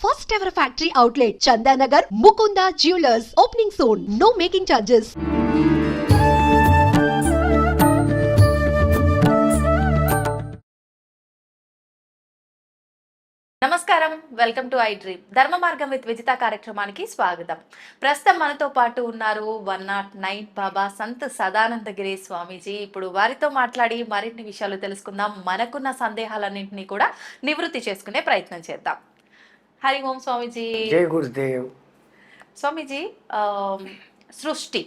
First ever factory outlet, Chandanagar, Mukunda Jewelers, opening soon. No making charges. నమస్కారం, welcome to I dream. ధర్మ మార్గం with Vijitha కార్యక్రమానికి స్వాగతం. ప్రస్తుతం మనతో పాటు ఉన్నారు 109 బాబా సంత్ సదానందగిరి స్వామీజీ. ఇప్పుడు వారితో మాట్లాడి మరిన్ని విషయాలు తెలుసుకుందాం. మనకున్న సందేహాలన్నింటినీ కూడా నివృత్తి చేసుకునే ప్రయత్నం చేద్దాం. హరి ఓం స్వామీజీ. జై గురుదేవ్. స్వామీజీ, సృష్టి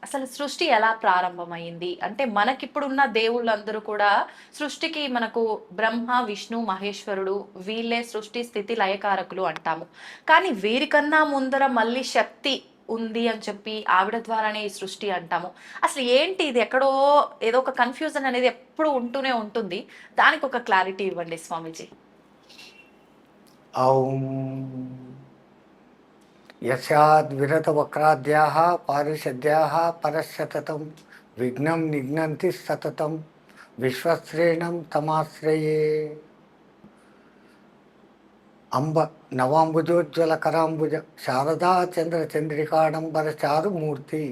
అసలు సృష్టి ఎలా ప్రారంభమైంది అంటే మనకిప్పుడున్న దేవుళ్ళందరూ కూడా సృష్టికి మనకు బ్రహ్మ విష్ణు మహేశ్వరుడు వీళ్ళే సృష్టి స్థితి లయకారకులు అంటాము. కానీ వీరికన్నా ముందర మళ్ళీ శక్తి ఉంది అని చెప్పి ఆవిడ ద్వారానే ఈ సృష్టి అంటాము. అసలు ఏంటి ఇది? ఎక్కడో ఏదో ఒక కన్ఫ్యూజన్ అనేది ఎప్పుడు ఉంటూనే ఉంటుంది. దానికి ఒక క్లారిటీ ఇవ్వండి స్వామీజీ. ఓం యస్యాద్విరతవక్రాద్యాః పారిషద్యాః పరస్యతతం విఘ్నం నిఘ్నంతి సతతం విశ్వశ్రేణం తమాశ్రయే. అంబ నవాంబుజోజ్వలకరాంబుజ శారదా చంద్రచంద్రికాడంబర చారుమూర్తి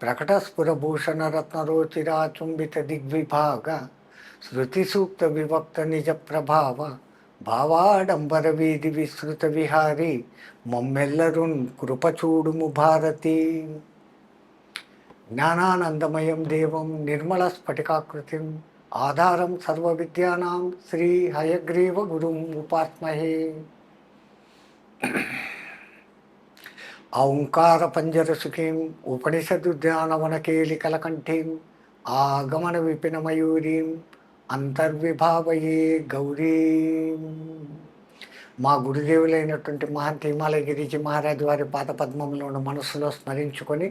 ప్రకటస్ఫురభూషణరత్నరోచిరాచుంబిత దిగ్విభాగ శృతిసూక్త విభక్త నిజ ప్రభావ భావాడంబర వీధి విస్తృత విహారీ మమ్మెల్లరున్ కృపచూడుము భారతి. జ్ఞానానందమయం దేవం నిర్మల స్ఫటికాకృతిం ఆధారం సర్వ విద్యానాం శ్రీ హయగ్రీవ గురుం ఉపాస్మహే. ఓంకార పంజరసుఖీం ఉపనిషదుద్యానవనకేలికలకంఠీం ఆగమన విపిన మయూరీం అంతర్విభావయే గౌరీ. మా గురుదేవులైనటువంటి మహంతి హిమాలయ గిరిజీ మహారాజ్ వారి పాదపద్మంలోని మనసులో స్మరించుకొని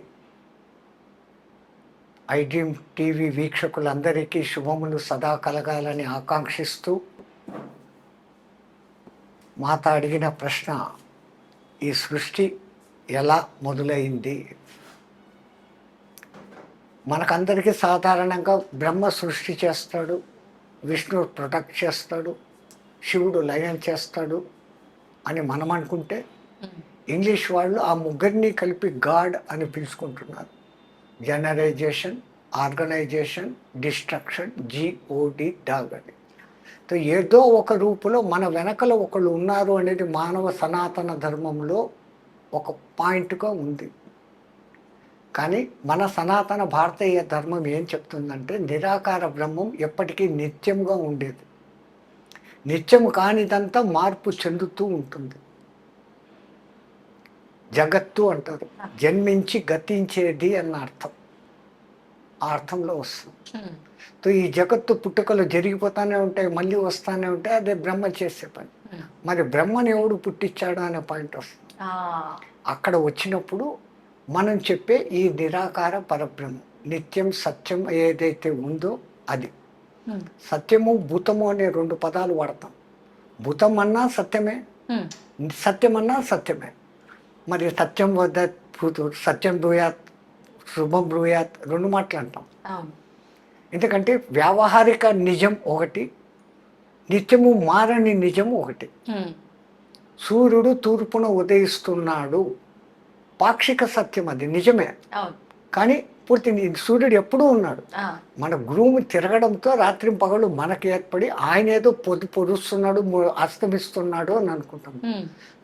ఐ డ్రీమ్ టీవీ వీక్షకులందరికీ శుభములు సదా కలగాలని ఆకాంక్షిస్తూ మాత అడిగిన ప్రశ్న, ఈ సృష్టి ఎలా మొదలైంది? మనకందరికీ సాధారణంగా బ్రహ్మ సృష్టి చేస్తాడు, విష్ణువు ప్రొటెక్ట్ చేస్తాడు, శివుడు లయం చేస్తాడు అని మనం అనుకుంటే ఇంగ్లీష్ వాళ్ళు ఆ ముగ్గురిని కలిపి గాడ్ అని పిలుచుకుంటున్నారు. జనరైజేషన్, ఆర్గనైజేషన్, డిస్ట్రక్షన్, జిఓడి డాగ్ అని. సో ఏదో ఒక రూపులో మన వెనకల ఒకళ్ళు ఉన్నారు అనేది మానవ సనాతన ధర్మంలో ఒక పాయింట్గా ఉంది. కానీ మన సనాతన భారతీయ ధర్మం ఏం చెప్తుందంటే నిరాకార బ్రహ్మం ఎప్పటికీ నిత్యంగా ఉండేది. నిత్యము కానిదంతా మార్పు చెందుతూ ఉంటుంది. జగత్తు అంటారు, జన్మించి గతించేది అన్న అర్థం, ఆ అర్థంలో వస్తుంది. సో ఈ జగత్తు పుట్టుకలు జరిగిపోతానే ఉంటాయి, మళ్ళీ వస్తానే ఉంటాయి. అదే బ్రహ్మ చేసే పని. మరి బ్రహ్మని ఎవడు పుట్టించాడు అనే పాయింట్ వస్తుంది. అక్కడ వచ్చినప్పుడు మనం చెప్పే ఈ నిరాకార పరబ్రహ్మ నిత్యం సత్యం ఏదైతే ఉందో అది. సత్యము భూతము అనే రెండు పదాలు వాడతాం. భూతం అన్నా సత్యమే, సత్యం అన్నా సత్యమే. మరి సత్యం వద్ద సత్యం బ్రూయాత్, శుభం బ్రూయాత్ రెండు మాట్లాడతాం. ఎందుకంటే వ్యావహారిక నిజం ఒకటి, నిత్యము మారని నిజం ఒకటి. సూర్యుడు తూర్పున ఉదయిస్తున్నాడు, పాక్షిక సత్యం, అది నిజమే. కానీ పూర్తి సూర్యుడు ఎప్పుడూ ఉన్నాడు. మన భూమి తిరగడంతో రాత్రి పగలు మనకి ఏర్పడి ఆయన ఏదో పొడుస్తున్నాడు, అస్తమిస్తున్నాడు అని అనుకుంటాం.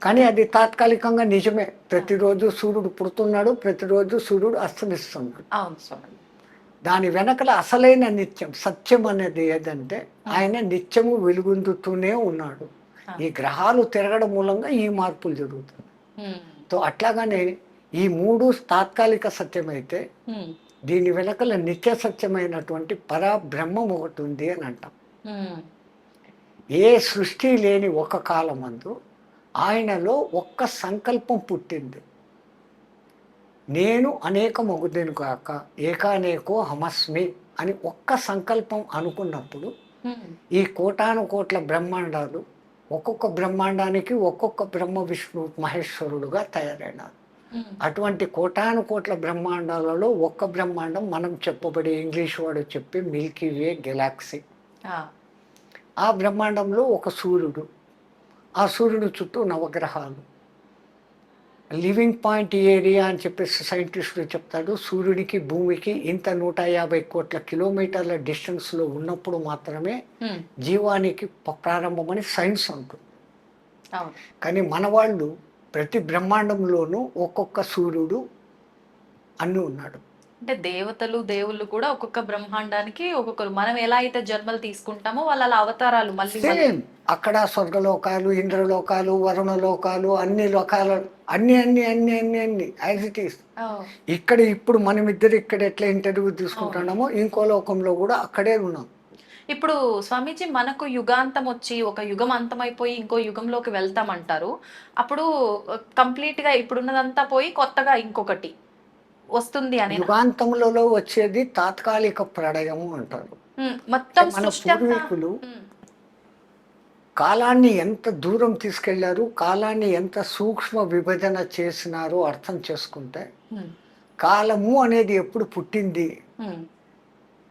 కానీ అది తాత్కాలికంగా నిజమే. ప్రతిరోజు సూర్యుడు పుడుతున్నాడు, ప్రతిరోజు సూర్యుడు అస్తమిస్తున్నాడు. దాని వెనకల అసలైన నిత్యం సత్యం అనేది ఏదంటే ఆయన నిత్యము వెలుగొందుతూనే ఉన్నాడు. ఈ గ్రహాలు తిరగడం మూలంగా ఈ మార్పులు జరుగుతాయి. సో అట్లాగానే ఈ మూడు తాత్కాలిక సత్యమైతే దీని వెనకల నిత్య సత్యమైనటువంటి పరబ్రహ్మం ఒకటి ఉంది అని అంటాం. ఏ సృష్టి లేని ఒక కాలమందు ఆయనలో ఒక్క సంకల్పం పుట్టింది. నేను అనేకమగుదును కాక ఏకానేకో హమస్మి అని ఒక్క సంకల్పం అనుకున్నప్పుడు ఈ కోటాను కోట్ల బ్రహ్మాండాలు ఒక్కొక్క బ్రహ్మాండానికి ఒక్కొక్క బ్రహ్మ విష్ణు మహేశ్వరుడుగా తయారైనారు. అటువంటి కోటాను కోట్ల బ్రహ్మాండాలలో ఒక్క బ్రహ్మాండం మనం చెప్పబడే ఇంగ్లీష్ వాడు చెప్పి మిల్కీ వే గెలాక్సీ. ఆ బ్రహ్మాండంలో ఒక సూర్యుడు, ఆ సూర్యుడు చుట్టూ నవగ్రహాలు. లివింగ్ పాయింట్ ఏరియా అని చెప్పేసి సైంటిస్టులు చెప్తాడు. సూర్యుడికి భూమికి ఇంత 150 కోట్ల కిలోమీటర్ల డిస్టెన్స్లో ఉన్నప్పుడు మాత్రమే జీవానికి ప్రారంభమని సైన్స్ అంటుంది. అవును. కానీ మన వాళ్ళు ప్రతి బ్రహ్మాండంలోనూ ఒక్కొక్క సూర్యుడు అన్నీ ఉన్నాడు. అంటే దేవతలు దేవుళ్ళు కూడా ఒక్కొక్క బ్రహ్మాండానికి ఒక్కొక్కరు, మనం ఎలా అయితే జన్మలు తీసుకుంటామో వాళ్ళ అలా అవతారాలు మళ్ళీ సేమ్ అక్కడ స్వర్గలోకాలు, ఇంద్రలోకాలు, వరుణలోకాలు, అన్ని లోకాలు, అన్ని అన్ని అన్ని అన్ని అన్ని యాజ్ ఇట్ ఈస్. ఇక్కడ ఇప్పుడు మనమిద్దరు ఇక్కడ ఎట్లా ఇంటర్వ్యూ తీసుకుంటున్నామో ఇంకో లోకంలో కూడా అక్కడే ఉన్నాం. ఇప్పుడు స్వామీజీ మనకు యుగాంతం వచ్చి ఒక యుగం అంతమైపోయి ఇంకో యుగంలోకి వెళ్తామంటారు. అప్పుడు కంప్లీట్ గా ఇప్పుడున్నదంతా పోయి కొత్తగా ఇంకొకటి వస్తుంది అని యుగాంతంలో వచ్చేది తాత్కాలిక ప్రళయము అంటారు. మొత్తం మన సృష్టి అంతా పూర్వీకులు కాలాన్ని ఎంత దూరం తీసుకెళ్లారు, కాలాన్ని ఎంత సూక్ష్మ విభజన చేసినారో అర్థం చేసుకుంటే, కాలము అనేది ఎప్పుడు పుట్టింది?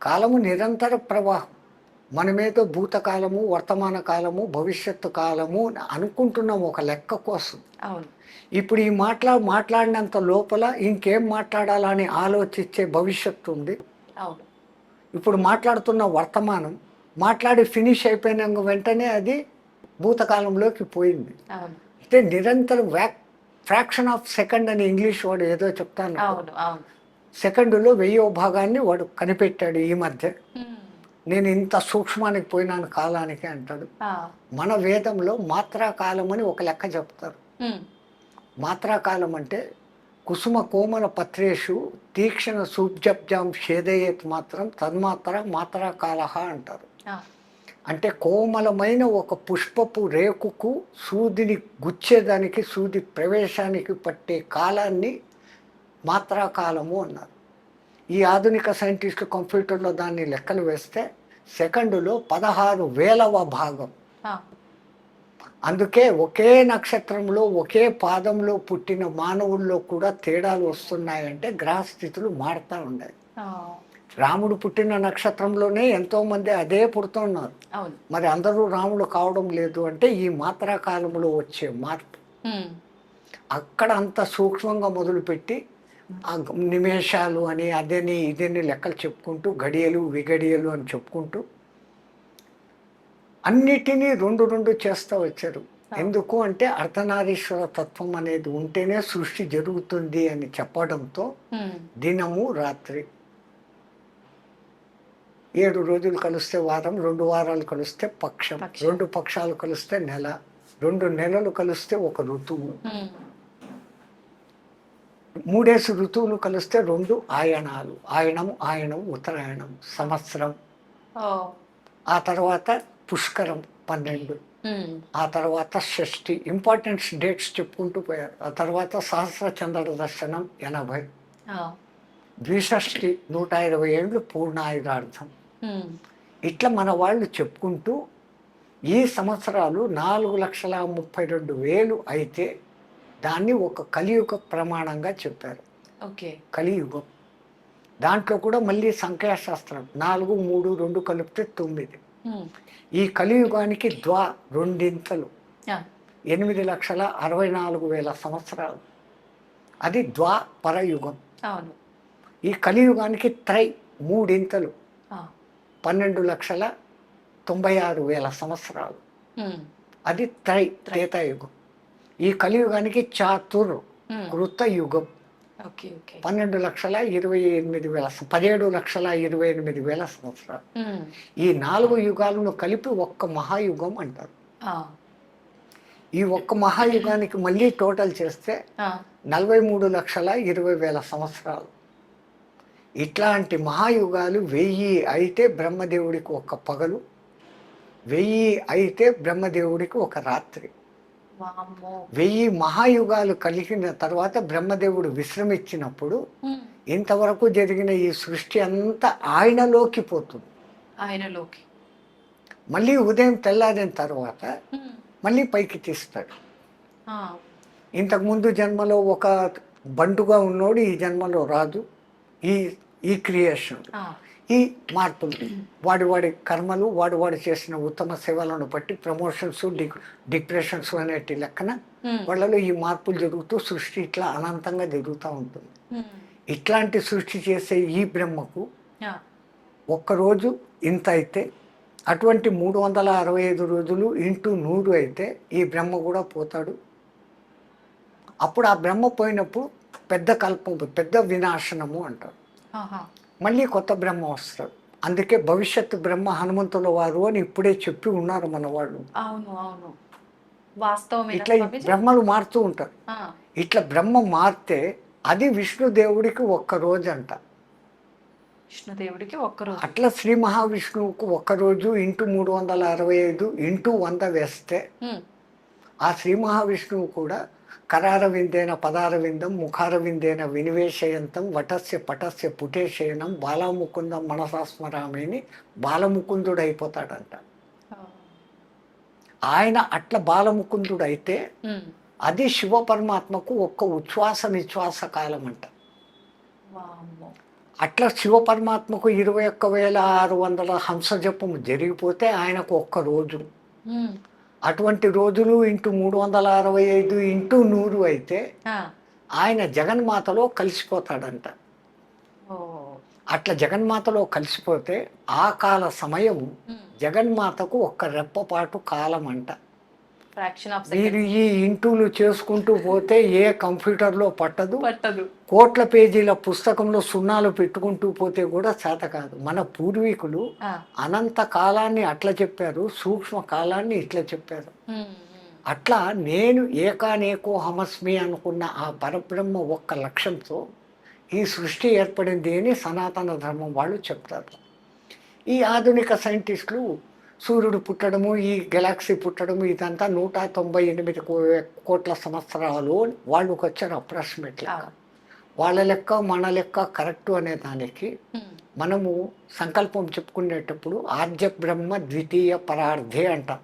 కాలము నిరంతర ప్రవాహం. మనమేదో భూతకాలము, వర్తమాన కాలము, భవిష్యత్తు కాలము అనుకుంటున్నాం ఒక లెక్క కోసం. ఇప్పుడు ఈ మాట్లాడినంత లోపల ఇంకేం మాట్లాడాలని ఆలోచించే భవిష్యత్తు ఉంది. ఇప్పుడు మాట్లాడుతున్న వర్తమానం మాట్లాడి ఫినిష్ అయిపోయిన వెంటనే అది భూతకాలంలోకి పోయింది. అంటే నిరంతరం ఫ్రాక్షన్ ఆఫ్ సెకండ్ అని ఇంగ్లీష్ వాడు ఏదో చెప్తాను, సెకండులో 1000వ భాగాన్ని వాడు కనిపెట్టాడు ఈ మధ్య. నేను ఇంత సూక్ష్మానికి పోయినాను కాలానికి అంటాడు. మన వేదంలో మాత్రాకాలం అని ఒక లెక్క చెప్తారు. మాత్రాకాలం అంటే కుసుమ కోమల పత్రేషు తీక్షణ సూబ్జబ్జాం షేదయేత్ మాత్రం తన్మాత్ర మాత్రాకాల అంటారు. అంటే కోమలమైన ఒక పుష్పపు రేకుకు సూదిని గుచ్చేదానికి, సూది ప్రవేశానికి పట్టే కాలాన్ని మాత్రాకాలము అన్నారు. ఈ ఆధునిక సైంటిస్టులు కంప్యూటర్లో దాన్ని లెక్కలు వేస్తే సెకండులో 16,000వ భాగం. అందుకే ఒకే నక్షత్రంలో ఒకే పాదంలో పుట్టిన మానవుల్లో కూడా తేడాలు వస్తున్నాయంటే గ్రహస్థితులు మారుతూ ఉన్నాయి. రాముడు పుట్టిన నక్షత్రంలోనే ఎంతోమంది అదే పుడుతున్నారు. మరి అందరూ రాముడు కావడం లేదు అంటే ఈ మాత్రా కాలంలో వచ్చే మార్పు. అక్కడ అంత సూక్ష్మంగా మొదలుపెట్టి ఆ నిమేషాలు అని అదని ఇదని లెక్కలు చెప్పుకుంటూ గడియలు విగడియలు అని చెప్పుకుంటూ అన్నిటినీ రెండు చేస్తూ వచ్చారు. ఎందుకు అంటే అర్ధనారీశ్వర తత్వం అనేది ఉంటేనే సృష్టి జరుగుతుంది అని చెప్పడంతో దినము రాత్రి 7 రోజులు కలిస్తే వారం, 2 వారాలు కలిస్తే పక్షం, 2 పక్షాలు కలిస్తే నెల, 2 నెలలు కలిస్తే ఒక ఋతువు, 3 ఋతువులు కలిస్తే 2 ఆయనాలు, ఆయనం ఉత్తరాయణం సంవత్సరం. ఆ తర్వాత పుష్కరం 12, ఆ తర్వాత షష్ఠి, ఇంపార్టెంట్ డేట్స్ చెప్పుకుంటూ పోయారు. ఆ తర్వాత సహస్ర చంద్ర దర్శనం 80, ద్విషష్ఠి 120 ఏళ్ళు పూర్ణాయుధార్థం. ఇట్లా మన వాళ్ళు చెప్పుకుంటూ ఈ సంవత్సరాలు 4,32,000 అయితే దాన్ని ఒక కలియుగ ప్రమాణంగా చెప్పారు. కలియుగం దాంట్లో కూడా మళ్ళీ సంఖ్యాశాస్త్రం 4, 3, 2 కలిపితే 9. ఈ కలియుగానికి రెండింతలు 8,64,000 సంవత్సరాలు. అది ద్వాపరయుగం. ఈ కలియుగానికి 3 12,96,000 సంవత్సరాలు. అది త్రేతాయుగం. ఈ కలియుగానికి కృత యుగం 12,28,000 17,28,000 సంవత్సరాలు. ఈ 4 యుగాలను కలిపి ఒక్క మహాయుగం అంటారు. ఈ ఒక్క మహాయుగానికి మళ్ళీ టోటల్ చేస్తే 43,20,000 సంవత్సరాలు. ఇట్లాంటి మహాయుగాలు 1000 అయితే బ్రహ్మదేవుడికి ఒక పగలు, 1000 అయితే బ్రహ్మదేవుడికి ఒక రాత్రి. 1000 మహాయుగాలు కలిగిన తర్వాత బ్రహ్మదేవుడు విశ్రమించినప్పుడు ఇంతవరకు జరిగిన ఈ సృష్టి అంతా ఆయనలోకి పోతుంది. మళ్ళీ ఉదయం తెల్లారిన తర్వాత మళ్ళీ పైకి తీస్తాడు. ఇంతకుముందు జన్మలో ఒక బంటుగా ఉన్నోడు ఈ జన్మలో రాదు. ఈ క్రియేషన్ ఈ మార్పులు వాడి కర్మలు వాడు చేసిన ఉత్తమ సేవలను బట్టి ప్రమోషన్స్ డిప్రెషన్స్ అనేటి లెక్కన వాళ్ళలో ఈ మార్పులు జరుగుతూ సృష్టి ఇట్లా అనంతంగా జరుగుతూ ఉంటుంది. ఇట్లాంటి సృష్టి చేసే ఈ బ్రహ్మకు ఒక్కరోజు ఇంత అయితే అటువంటి 365 రోజులు ఇంటూ 100 అయితే ఈ బ్రహ్మ కూడా పోతాడు. అప్పుడు ఆ బ్రహ్మ పోయినప్పుడు పెద్ద కల్పం, పెద్ద వినాశనము అంటారు. మళ్ళీ కొత్త బ్రహ్మ వస్తాడు. అందుకే భవిష్యత్తు బ్రహ్మ హనుమంతుల వారు అని ఇప్పుడే చెప్పి ఉన్నారు మన వాళ్ళు. అవును అవును వాస్తవమే. ఇట్లా బ్రహ్మలు మారుతూ ఉంటారు. ఇట్లా బ్రహ్మ మారితే అది విష్ణుదేవుడికి ఒక్కరోజు అంట. విష్ణుదేవుడికి ఒక్కరోజు. అట్లా శ్రీ మహావిష్ణువుకు ఒక్కరోజు ఇంటూ 365 ఇంటూ 100 వేస్తే ఆ శ్రీ మహావిష్ణువు కూడా కరారవిందేన పదారవిందం ముఖారవిందేన వినివేశయంతం వటస్య పటస్య పుటేశయనం బాలముకుందం మనసాస్మరామేని బాలముకుందుడు అయిపోతాడంట. ఆయన అట్లా బాలముకుందుడు అయితే అది శివ పరమాత్మకు ఒక్క ఉచ్ఛ్వాస నిశ్వాస కాలం అంట. అట్లా శివ పరమాత్మకు 21,600 హంస జపము జరిగిపోతే ఆయనకు ఒక్క రోజు. అటువంటి రోజులు ఇంటూ 365 ఇంటూ 100 అయితే ఆయన జగన్మాతలో కలిసిపోతాడంట. అట్లా జగన్మాతలో కలిసిపోతే ఆ కాల సమయం జగన్మాతకు ఒక్క రెప్పపాటు కాలం అంట. మీరు ఈ ఇంటూలు చేసుకుంటూ పోతే ఏ కంప్యూటర్లో పట్టదు. కోట్ల పేజీల పుస్తకంలో సున్నాలు పెట్టుకుంటూ పోతే కూడా చేత కాదు. మన పూర్వీకులు అనంత కాలాన్ని అట్లా చెప్పారు, సూక్ష్మ కాలాన్ని ఇట్లా చెప్పారు. అట్లా నేను ఏకానేకో హమస్మి అనుకున్న ఆ పరబ్రహ్మ ఒక్క లక్ష్యంతో ఈ సృష్టి ఏర్పడింది అని సనాతన ధర్మం వాళ్ళు చెప్తారు. ఈ ఆధునిక సైంటిస్టులు సూర్యుడు పుట్టడము, ఈ గెలాక్సీ పుట్టడము ఇదంతా 198 కోట్ల సంవత్సరాలు వాళ్ళకి వచ్చారు అప్రాక్సిమేట్లీ. వాళ్ళ లెక్క మన లెక్క కరెక్టు అనే దానికి మనము సంకల్పం చెప్పుకునేటప్పుడు ఆద్య బ్రహ్మ ద్వితీయ పరార్థే అంటాం.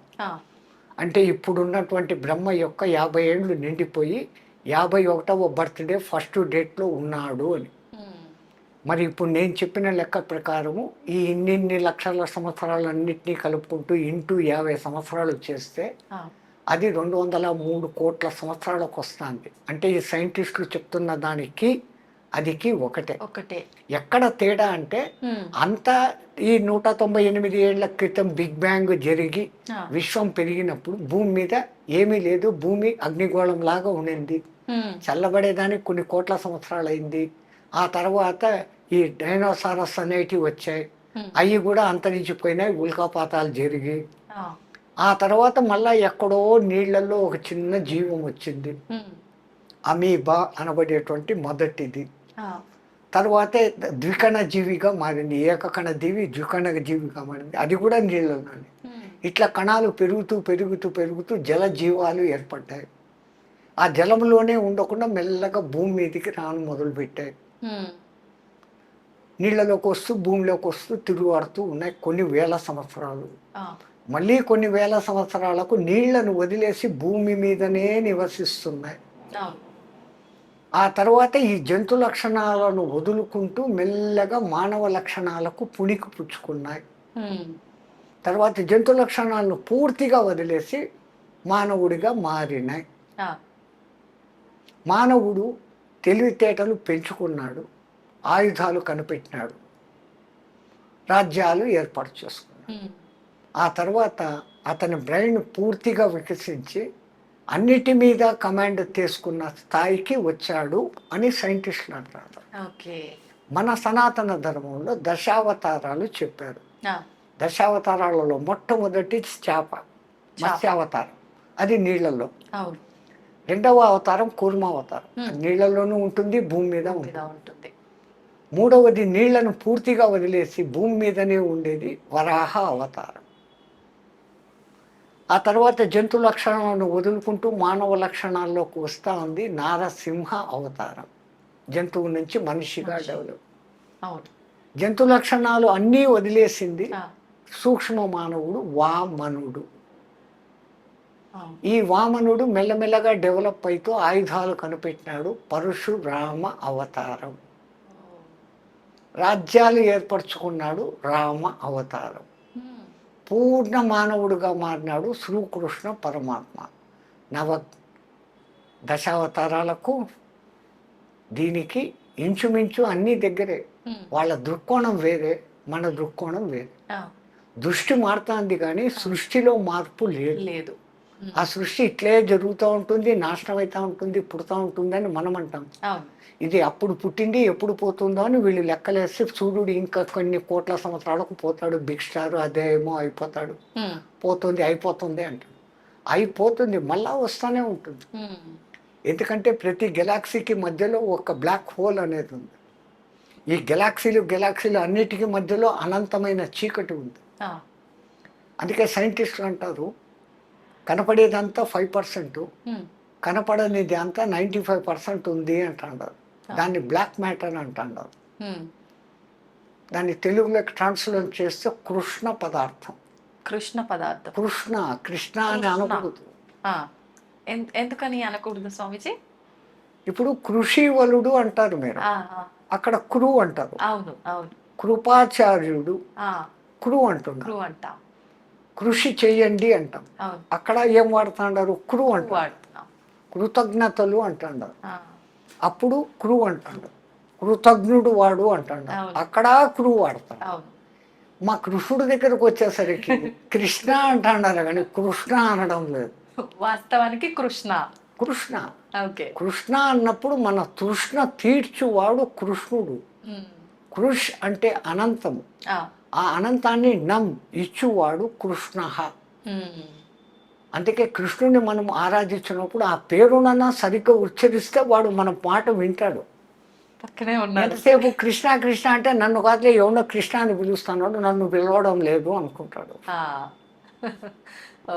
అంటే ఇప్పుడున్నటువంటి బ్రహ్మ యొక్క 50 ఏళ్ళు నిండిపోయి 51వ బర్త్డే ఫస్ట్ డేట్లో ఉన్నాడు అని. మరి ఇప్పుడు నేను చెప్పిన లెక్క ప్రకారము ఈ ఇన్ని లక్షల సంవత్సరాలన్నింటినీ కలుపుకుంటూ ఇంటూ 50 సంవత్సరాలు చేస్తే అది 203 కోట్ల సంవత్సరాలకు వస్తుంది. అంటే ఈ సైంటిస్టులు చెప్తున్న దానికి అదికి ఒకటే. ఎక్కడ తేడా అంటే అంతా ఈ 198 ఏళ్ల క్రితం బిగ్ బ్యాంగ్ జరిగి విశ్వం పెరిగినప్పుడు భూమి మీద ఏమీ లేదు. భూమి అగ్నిగోళం లాగా ఉండింది. చల్లబడేదానికి కొన్ని కోట్ల సంవత్సరాలు అయింది. ఆ తర్వాత ఈ డైనోసారస్ అనేటివి వచ్చాయి. అవి కూడా అంతరించిపోయినాయి, ఉల్కాపాతాలు జరిగి. ఆ తర్వాత మళ్ళా ఎక్కడో నీళ్లలో ఒక చిన్న జీవం వచ్చింది, అమీబా అనబడేటువంటి మొదటిది. తర్వాతే ద్వికణ జీవిగా మారింది, ఏకకణ జీవి ద్వికణ జీవిగా మారింది, అది కూడా నీళ్ళలోనే. ఇట్లా కణాలు పెరుగుతూ జల జీవాలు ఏర్పడ్డాయి. ఆ జలంలోనే ఉండకుండా మెల్లగా భూమి మీదకి రాను మొదలుపెట్టాయి. నీళ్ళలోకి వస్తూ భూమిలోకి వస్తూ తిరుగుతూ ఉన్నాయి కొన్ని వేల సంవత్సరాలు. మళ్ళీ కొన్ని వేల సంవత్సరాలకు నీళ్లను వదిలేసి భూమి మీదనే నివసిస్తున్నాయి. ఆ తర్వాత ఈ జంతు లక్షణాలను వదులుకుంటూ మెల్లగా మానవ లక్షణాలకు పుణికి పుచ్చుకున్నాయి. తర్వాత జంతు లక్షణాలను పూర్తిగా వదిలేసి మానవుడిగా మారినాయి. మానవుడు తెలివితేటలు పెంచుకున్నాడు, ఆయుధాలు కనిపెట్టినాడు, రాజ్యాలు ఏర్పాటు చేసుకున్నాడు. ఆ తర్వాత అతని బ్రెయిన్ పూర్తిగా వికసించి అన్నిటి మీద కమాండ్ తీసుకున్న స్థాయికి వచ్చాడు అని సైంటిస్టులు అంటారు. మన సనాతన ధర్మంలో దశావతారాలు చెప్పారు. దశావతారాలలో మొట్టమొదటి చేప, మత్స్యావతారం, అది నీళ్లలో. రెండవ అవతారం కూర్మావతారం, నీళ్లలోనూ ఉంటుంది, భూమి మీద ఉంటుంది. మూడవది నీళ్లను పూర్తిగా వదిలేసి భూమి మీదనే ఉండేది, వరాహ అవతారం. ఆ తర్వాత జంతు లక్షణాలను వదులుకుంటూ మానవ లక్షణాల్లోకి వస్తూ ఉంది నారసింహ అవతారం, జంతువు నుంచి మనిషిగా డెవలప్. జంతు లక్షణాలు అన్నీ వదిలేసింది సూక్ష్మ మానవుడు, వామనుడు. ఈ వామనుడు మెల్లమెల్లగా డెవలప్ అవుతూ ఆయుధాలు కనిపెట్టినాడు, పరశురామ అవతారం. రాజ్యాలు ఏర్పరచుకున్నాడు రామ అవతారం. పూర్ణ మానవుడిగా మారినాడు శ్రీకృష్ణ పరమాత్మ. నవ దశావతారాలకు దీనికి ఇంచుమించు అన్ని దగ్గరే. వాళ్ళ దృక్కోణం వేరే, మన దృక్కోణం వేరే. దృష్టి మారుతుంది కానీ సృష్టిలో మార్పు లేదు. ఆ సృష్టి ఇట్లే జరుగుతూ ఉంటుంది, నాశనం అవుతూ ఉంటుంది, పుడుతూ ఉంటుంది అని మనం అంటాం. ఇది అప్పుడు పుట్టింది ఎప్పుడు పోతుందో అని వీళ్ళు లెక్కలేస్తే సూర్యుడు ఇంకా కొన్ని కోట్ల సంవత్సరాలకు పోతాడు, బిగ్ స్టార్ అదేమో అయిపోతాడు, పోతుంది అయిపోతుంది అంటాడు. అయిపోతుంది, మళ్ళా వస్తూనే ఉంటుంది. ఎందుకంటే ప్రతి గెలాక్సీకి మధ్యలో ఒక బ్లాక్ హోల్ అనేది ఉంది. ఈ గెలాక్సీలు అన్నిటికీ మధ్యలో అనంతమైన చీకటి ఉంది. అందుకే సైంటిస్టులు అంటారు కనపడేదంతా 5%, కనపడనిది అంతా 95% ఉంది అంటారు. దాన్ని బ్లాక్ మ్యాటర్ అని అంటారు. దాన్ని తెలుగులోకి ట్రాన్స్లేట్ చేస్తే కృష్ణ పదార్థం. కృష్ణ అని అనకూడదు. ఎందుకని అనకూడదు స్వామిజీ? ఇప్పుడు కృషివలుడు అంటారు మీరు, అక్కడ క్రూ అంటారు. అవును అవును. కృపాచార్యుడు క్రూ అంటున్నారు. కృషి చెయ్యండి అంటాం. అక్కడ ఏం వాడుతున్నారు? క్రూ అంటారు. కృతజ్ఞతలు అంటాడు, అప్పుడు క్రూ అంటాడు. కృతజ్ఞుడు వాడు అంటాడు, అక్కడ క్రూ వాడతాడు. మా కృష్ణుడి దగ్గరకు వచ్చేసరికి కృష్ణ అంటున్నారు కానీ కృష్ణ అనడం లేదు. వాస్తవానికి కృష్ణ కృష్ణ అన్నప్పుడు మన తృష్ణ తీర్చువాడు కృష్ణుడు. కృష్ అంటే అనంతము, ఆ అనంతాన్ని ఇచ్చువాడు కృష్ణ. అందుకే కృష్ణుని మనం ఆరాధించినప్పుడు ఆ పేరునన్నా సరిగ్గా ఉచ్చరిస్తే వాడు మన మాట వింటాడు. ఎంతసేపు కృష్ణ కృష్ణ అంటే నన్ను కాదులే ఎవడో కృష్ణ అని పిలుస్తున్నాడు, నన్ను పిలవడం లేదు అనుకుంటాడు.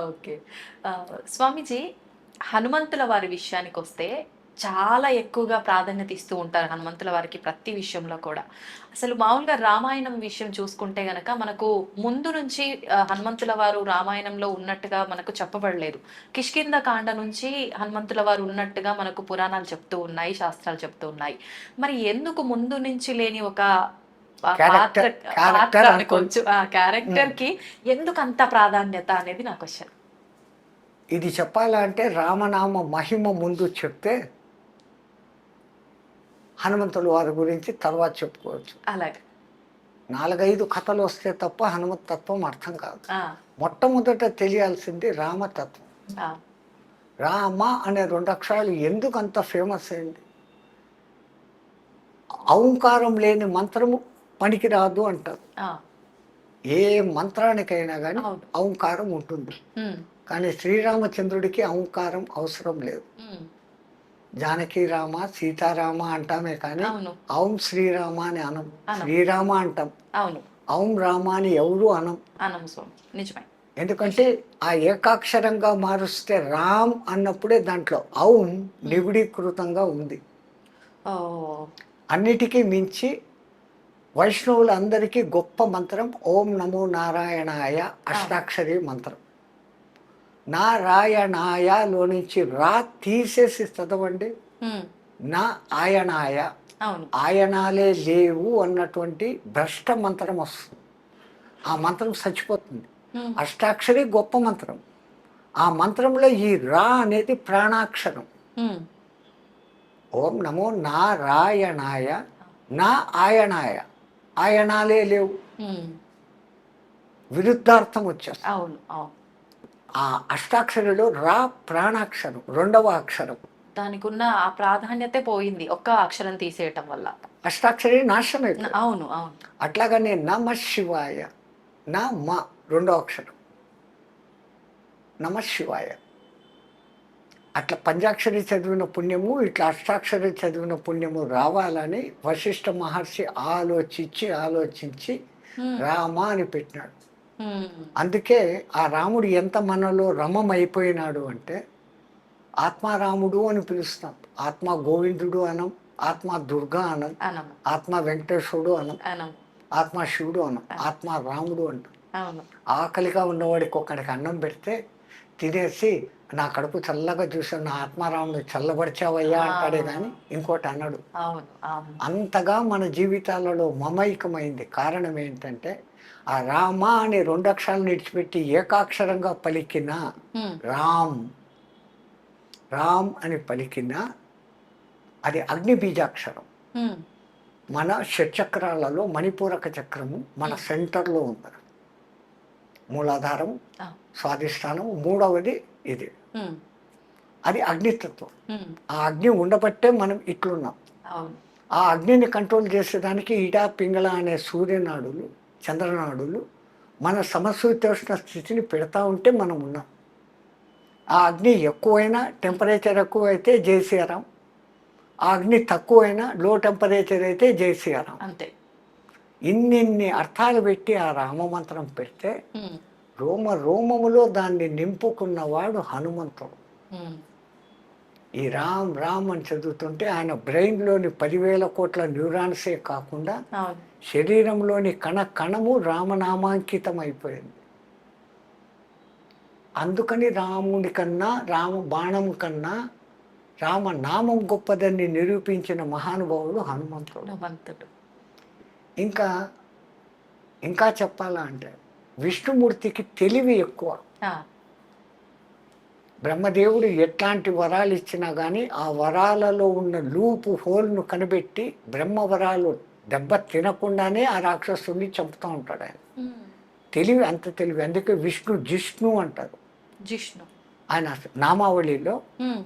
ఓకే స్వామీజీ, హనుమంతుల వారి విషయానికి వస్తే చాలా ఎక్కువగా ప్రాధాన్యత ఇస్తూ ఉంటారు హనుమంతుల వారికి ప్రతి విషయంలో కూడా. అసలు మామూలుగా రామాయణం విషయం చూసుకుంటే గనక మనకు ముందు నుంచి హనుమంతుల వారు రామాయణంలో ఉన్నట్టుగా మనకు చెప్పబడలేదు. కిష్కింద కాండ నుంచి హనుమంతుల వారు ఉన్నట్టుగా మనకు పురాణాలు చెప్తూ ఉన్నాయి, శాస్త్రాలు చెప్తూ ఉన్నాయి. మరి ఎందుకు ముందు నుంచి లేని ఒక పాత్ర అనుకోవచ్చు, ఆ క్యారెక్టర్ కి ఎందుకు అంత ప్రాధాన్యత అనేది నా క్వశ్చన్. ఇది చెప్పాలంటే రామనామ మహిమ ముందు చెప్తే హనుమంతుల వారి గురించి తర్వాత చెప్పుకోవచ్చు. అలాగే 4-5 కథలు వస్తే తప్ప హనుమత్ తత్వం అర్థం కాదు. మొట్టమొదట తెలియాల్సింది రామతత్వం. రామ అనే 2 అక్షరాలు ఎందుకు అంత ఫేమస్ అయింది? ఔంకారం లేని మంత్రము పనికిరాదు అంటారు. ఏ మంత్రానికైనా కానీ ఔంకారం ఉంటుంది, కానీ శ్రీరామచంద్రుడికి ఔంకారం అవసరం లేదు. జానకి రామ సీతారామ అంటామే కానీ ఔం శ్రీరామ అని అనం. శ్రీరామ అంటాం, ఔం రామ అని ఎవరు అనం. ఎందుకంటే ఆ ఏకాక్షరంగా మారుస్తే రామ్ అన్నప్పుడే దాంట్లో ఔం నిబిడీకృతంగా ఉంది. అన్నిటికీ మించి వైష్ణవులందరికీ గొప్ప మంత్రం ఓం నమో నారాయణాయ అష్టాక్షరి మంత్రం. నారాయణాయలో నుంచి రా తీసేసి చదవండి, నా ఆయనాయ, ఆయనాలే లేవు అన్నటువంటి భ్రష్ట మంత్రం వస్తుంది. ఆ మంత్రం చచ్చిపోతుంది. అష్టాక్షరి గొప్ప మంత్రం. ఆ మంత్రంలో ఈ రా అనేది ప్రాణాక్షరం. ఓం నమో నారాయణాయ, నా ఆయనాయ, ఆయనాలే లేవు, విరుద్ధార్థం వచ్చేస్తుంది. ఆ అష్టాక్షరిలో రా ప్రాణాక్షరం, 2వ అక్షరం. దానికి ఉన్న ఆ ప్రాధాన్యత పోయింది ఒక్క అక్షరం తీసేయటం వల్ల. అష్టాక్షరి నాశనమే. అవును అవును. అట్లాగనే నమ శివాయ, నా మా 2వ అక్షరం నమ శివాయ. అట్లా పంచాక్షరి చదివిన పుణ్యము, ఇట్లా అష్టాక్షరి చదివిన పుణ్యము రావాలని వశిష్ఠ మహర్షి ఆలోచించి రామ అని పెట్టినాడు. అందుకే ఆ రాముడు ఎంత మనలో రమమైపోయినాడు అంటే ఆత్మారాముడు అని పిలుస్తాం. ఆత్మ గోవిందుడు అనం, ఆత్మ దుర్గా అనం, ఆత్మ వెంకటేశ్వరుడు అనం, ఆత్మ శివుడు అనం, ఆత్మ రాముడు అంటాం. ఆకలిగా ఉన్నవాడికి ఒకడికి అన్నం పెడితే తినేసి నా కడుపు చల్లగా చూసావు, నా ఆత్మారాముని చల్లబరిచావయ్యా అంటాడే కానీ ఇంకోటి అన్నాడు. అవును అవును. అంతగా మన జీవితాలలో మమైకమైంది. కారణం ఏంటంటే ఆ రామ అనే 2 అక్షరాలు విడిచిపెట్టి ఏకాక్షరంగా పలికిన రామ్, రామ్ అని పలికిన అది అగ్ని బీజాక్షరం. మన షట్చక్రాలలో మణిపూరక చక్రము మన సెంటర్లో ఉంది. మూలాధారం, స్వాధిష్టానం, మూడవది ఇది. అది అగ్నితత్వం. ఆ అగ్ని ఉండబట్టే మనం ఇట్లున్నాం. ఆ అగ్నిని కంట్రోల్ చేసేదానికి ఇడా పింగళ అనే సూర్యనాడులు, చంద్రనాడులు మన సమశీతోష్ణ స్థితిని పెడతా ఉంటే మనం ఉన్నాం. ఆ అగ్ని ఎక్కువైనా, టెంపరేచర్ ఎక్కువైతే జై శ్రీరామ్, ఆ అగ్ని తక్కువైనా, లో టెంపరేచర్ అయితే జై శ్రీరామ్. అంతే. ఇన్నిన్ని అర్థాలు పెట్టి ఆ రామమంత్రం పెడితే రోమ రోమములో దాన్ని నింపుకున్నవాడు హనుమంతుడు. ఈ రామ్ రామ్ అని చదువుతుంటే ఆయన బ్రెయిన్లోని 10,000 కోట్ల న్యూరాన్సే కాకుండా శరీరంలోని కణము రామనామాంకితం అయిపోయింది. అందుకని రాముడి కన్నా, రామ బాణం కన్నా రామనామం గొప్పదని నిరూపించిన మహానుభావుడు హనుమంతుడు. ఇంకా చెప్పాలా అంటే విష్ణుమూర్తికి తెలివి ఎక్కువ. బ్రహ్మదేవుడు ఎట్లాంటి వరాలు ఇచ్చినా కానీ ఆ వరాలలో ఉన్న లూపు హోల్ను కనిపెట్టి బ్రహ్మవరాలు దెబ్బ తినకుండానే ఆ రాక్షసుని చంపుతూ ఉంటాడు ఆయన. తెలివి అంత తెలివి. అందుకే జిష్ణు అంటారు. ఆయన నామావళిలో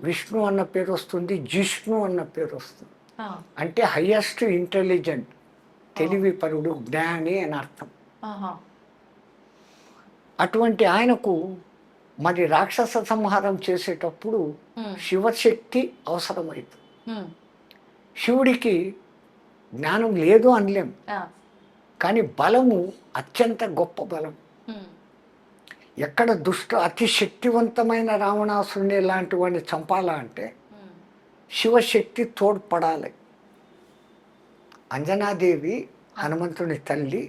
విష్ణు అన్న పేరు వస్తుంది, జిష్ణు అన్న పేరు వస్తుంది. అంటే హయ్యెస్ట్ ఇంటెలిజెంట్, తెలివి పరుడు, జ్ఞాని అని అర్థం. అటువంటి ఆయనకు మరి రాక్షస సంహారం చేసేటప్పుడు శివశక్తి అవసరమైంది. శివుడికి జ్ఞానం లేదు అనలేం, కానీ బలము అత్యంత గొప్ప బలం. ఎక్కడ అతి శక్తివంతమైన రావణాసురుని లాంటి వాడిని చంపాలా అంటే శివశక్తి తోడ్పడాలి. అంజనాదేవి హనుమంతుని తల్లి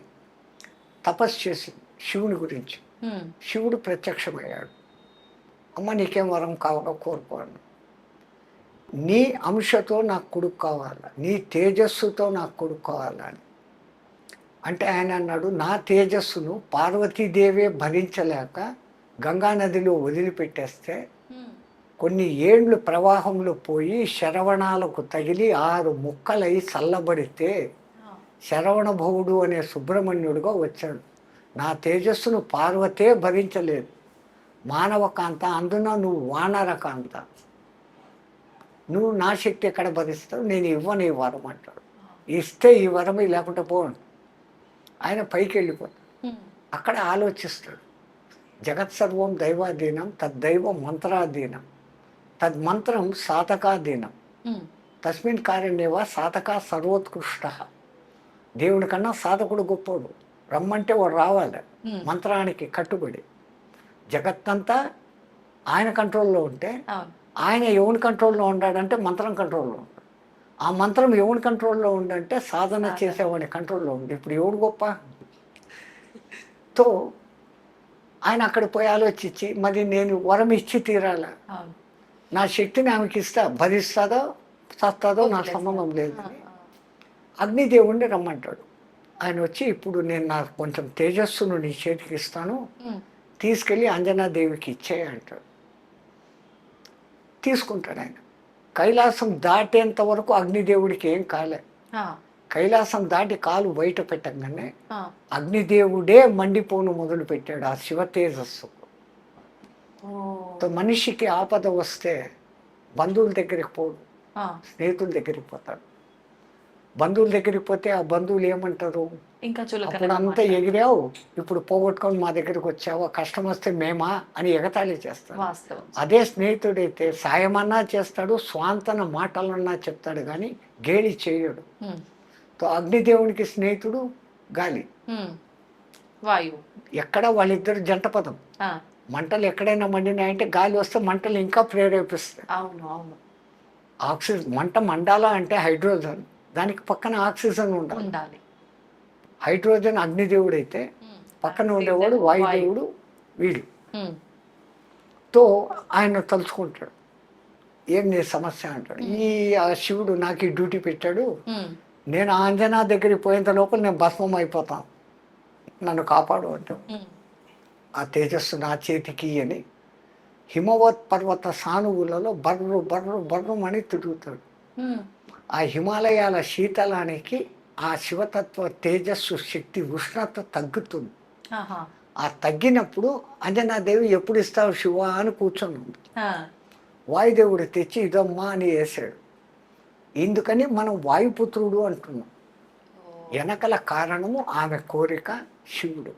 తపస్సు చేసింది శివుని గురించి. శివుడు ప్రత్యక్షమయ్యాడు. అమ్మ నీకేం వరం కావాలో కోరుకోను, నీ అంశతో నాకు కొడుకు కావాలా, నీ తేజస్సుతో నాకు కొడుకు కావాలా అని. అంటే ఆయన అన్నాడు, నా తేజస్సును పార్వతీదేవే భరించలేక గంగానదిలో వదిలిపెట్టేస్తే కొన్ని ఏండ్లు ప్రవాహంలో పోయి శరవణాలకు తగిలి 6 ముక్కలై చల్లబడితే శరవణభవుడు అనే సుబ్రహ్మణ్యుడుగా వచ్చాడు. నా తేజస్సును పార్వతే భరించలేదు, మానవకాంత, అందున నువ్వు వానరకాంత, నువ్వు నా శక్తి ఎక్కడ భరిస్తావు, నేను ఇవ్వను ఈ వరం అంటాడు. ఇస్తే ఈ వరం, లేకుంటే పోను. ఆయన పైకి వెళ్ళిపోతాడు. అక్కడ ఆలోచిస్తాడు, జగత్ సర్వం దైవాధీనం, తద్దైవం మంత్రాధీనం, తద్మంత్రం సాధకాధీనం, తస్మిన్ కారణేవా సాధక సర్వోత్కృష్ట. దేవుడి కన్నా సాధకుడు గొప్పోడు. రమ్మంటే వాడు రావాలి, మంత్రానికి కట్టుబడి. జగత్తంతా ఆయన కంట్రోల్లో ఉంటే ఆయన ఎవరి కంట్రోల్లో ఉన్నాడంటే మంత్రం కంట్రోల్లో ఉంటాడు. ఆ మంత్రం ఎవరి కంట్రోల్లో ఉండంటే సాధన చేసేవాడి కంట్రోల్లో ఉంది. ఇప్పుడు ఎవడు గొప్ప? తో ఆయన అక్కడ పోయి ఆలోచించి, మరి నేను వరం ఇచ్చి తీరాల, నా శక్తిని ఆమెకి ఇస్తా, భరిస్తుందో చస్తుందో నాకు సంబంధం లేదు. అగ్నిదేవుణ్ణి రమ్మంటాడు. ఆయన వచ్చి, ఇప్పుడు నేను నాకు కొంచెం తేజస్సును నీ చేతికి ఇస్తాను, తీసుకెళ్ళి అంజనాదేవికి ఇచ్చేయి అంటాడు. తీసుకుంటాడు ఆయన. కైలాసం దాటేంత వరకు అగ్నిదేవుడికి ఏం కాలే. కైలాసం దాటి కాలు బయట పెట్టగానే అగ్నిదేవుడే మండిపోను మొదలు పెట్టాడు ఆ శివ తేజస్సు. మనిషికి ఆపద వస్తే బంధువుల దగ్గరికి పోడు, స్నేహితుల దగ్గరికి పోతాడు. బంధువుల దగ్గరికి పోతే ఆ బంధువులు ఏమంటారు, అప్పుడు అంతా ఎగిరావు, ఇప్పుడు పోగొట్టుకొని మా దగ్గరికి వచ్చావా, కష్టం వస్తే మేమా అని ఎగతాళి చేస్తాడు. అదే స్నేహితుడైతే సాయమన్నా చేస్తాడు, స్వాంతన మాటలన్నా చెప్తాడు, కానీ గేలి చేయడు. అగ్నిదేవునికి స్నేహితుడు గాలి, వాయువు. ఎక్కడ వాళ్ళిద్దరు జంట పదం. మంటలు ఎక్కడైనా మండినాయంటే గాలి వస్తే మంటలు ఇంకా ప్రేరేపిస్తాయి. ఆక్సిజన్, మంట మండాలా అంటే హైడ్రోజన్, దానికి పక్కన ఆక్సిజన్ ఉండాలి. హైడ్రోజన్ అగ్నిదేవుడు అయితే పక్కన ఉండేవాడు వాయుదేవుడు వీడు. తో ఆయన తలుచుకుంటాడు. ఏం నీ సమస్య అంటాడు. ఆ శివుడు నాకు ఈ డ్యూటీ పెట్టాడు, నేను ఆంజనా దగ్గరికి పోయేంత లోపల నేను భస్మం అయిపోతాను, నన్ను కాపాడు అంటాడు. ఆ తేజస్సు నా చేతికి అని హిమవత్ పర్వత సానువులలో బర్రు బర్రు బర్రు అని తిరుగుతాడు. ఆ హిమాలయాల శీతలానికి ఆ శివతత్వ తేజస్సు శక్తి ఉష్ణత తగ్గుతుంది. ఆ తగ్గినప్పుడు అంజనాదేవి ఎప్పుడు ఇస్తావు శివ అని కూర్చొని ఉంది. వాయుదేవుడు తెచ్చి ఇదమ్మా అని వేసాడు. ఎందుకని మనం వాయుపుత్రుడు అంటున్నాం. వెనకల కారణము ఆమె కోరిక శివుడు.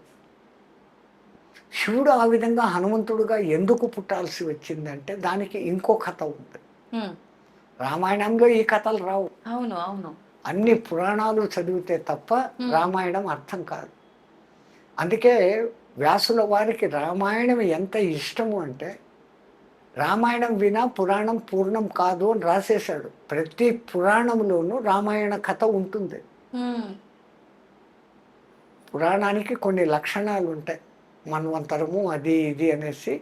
శివుడు ఆ విధంగా హనుమంతుడుగా ఎందుకు పుట్టాల్సి వచ్చిందంటే దానికి ఇంకో కథ ఉంది. రామాయణంలో ఈ కథలు రావు. అవును అవును, అన్ని పురాణాలు చదివితే తప్ప రామాయణం అర్థం కాదు. అందుకే వ్యాసుల వారికి రామాయణం ఎంత ఇష్టము అంటే రామాయణం వినా పురాణం పూర్ణం కాదు అని రాసేశాడు. ప్రతి పురాణంలోనూ రామాయణ కథ ఉంటుంది. పురాణానికి కొన్ని లక్షణాలు ఉంటాయి. మన్వంతరము అది ఇది అనేసి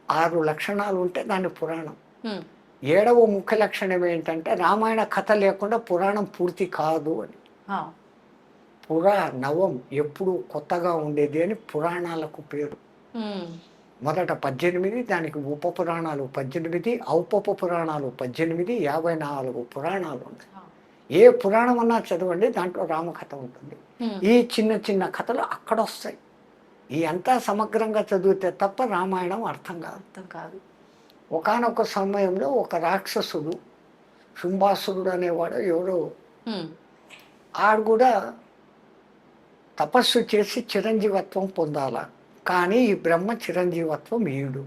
6 లక్షణాలు ఉంటే దాని పురాణం. 7వ ముఖ్య లక్షణం ఏంటంటే రామాయణ కథ లేకుండా పురాణం పూర్తి కాదు అని. నవం ఎప్పుడు కొత్తగా ఉండేది అని పురాణాలకు పేరు. మొదట 18, దానికి ఉప పురాణాలు 18, ఔపప పురాణాలు 18, 54 పురాణాలు ఉన్నాయి. ఏ పురాణం అన్నా చదవండి, దాంట్లో రామకథ ఉంటుంది. ఈ చిన్న చిన్న కథలు అక్కడ వస్తాయి. ఈ అంతా సమగ్రంగా చదివితే తప్ప రామాయణం అర్థం కాదు. ఒకానొక సమయంలో ఒక రాక్షసుడు శుంభాసురుడు అనేవాడు ఎవరో ఆడు కూడా తపస్సు చేసి చిరంజీవత్వం పొందాల. కానీ ఈ బ్రహ్మ చిరంజీవత్వం ఈడు.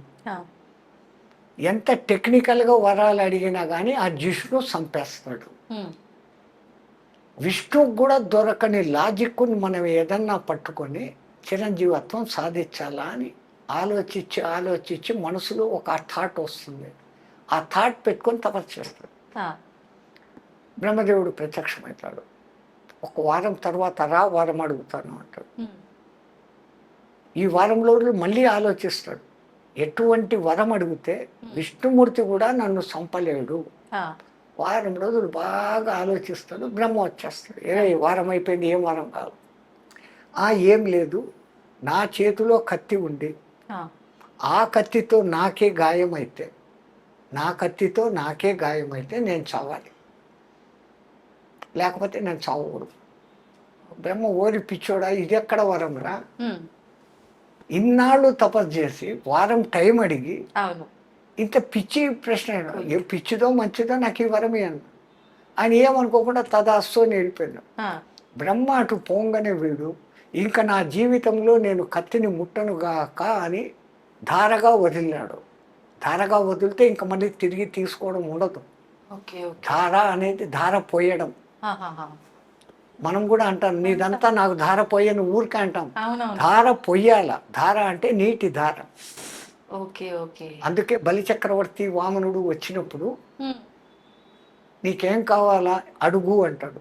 ఎంత టెక్నికల్గా వరాలు అడిగినా కానీ ఆ జిష్ణు చంపేస్తాడు. విష్ణుకు కూడా దొరకని లాజిక్ని మనం ఏదన్నా పట్టుకొని చిరంజీవత్వం సాధించాలా అని ఆలోచించి మనసులో ఒక థాట్ వస్తుంది. ఆ థాట్ పెట్టుకొని తపస్సు చేస్తాడు. బ్రహ్మదేవుడు ప్రత్యక్షమవుతాడు. 1 వారం తర్వాత వారం అడుగుతాను అంటాడు. ఈ వారం రోజులు మళ్ళీ ఆలోచిస్తాడు. ఎటువంటి వరం అడిగితే విష్ణుమూర్తి కూడా నన్ను చంపలేడు. వారం రోజులు బాగా ఆలోచిస్తాడు. బ్రహ్మ వచ్చేస్తాడు. వారం అయిపోయింది, ఏం వారం కాదు. ఏం లేదు, నా చేతిలో కత్తి ఉంది, ఆ కత్తితో నాకే గాయమైతే నేను చావాలి, లేకపోతే నేను చావకూడదు. బ్రహ్మ ఓరి పిచ్చోడా, ఇది ఎక్కడ వరం రా, ఇన్నాళ్ళు తపస్సు చేసి వారం టైం అడిగి ఇంత పిచ్చి ప్రశ్న, ఏ పిచ్చిదో మంచిదో నాకు ఈ వరం అన్న ఆయన ఏమనుకోకుండా తదాస్తు అని వెళ్ళిపోయాడు. బ్రహ్మ అటు పోంగానే వీడు ఇంకా నా జీవితంలో నేను కత్తిని ముట్టనుగాక అని ధారగా వదిలినాడు. ధారగా వదిలితే ఇంకా మళ్ళీ తిరిగి తీసుకోవడం ఉండదు. ధార అనేది ధార పోయడం. మనం కూడా అంటాం నీదంతా నాకు ధార పోయని ఊరికే అంటాం. ధార పొయ్యాల. ధార అంటే నీటి ధార. అందుకే బలి చక్రవర్తి వామనుడు వచ్చినప్పుడు నీకేం కావాలా అడుగు అంటాడు.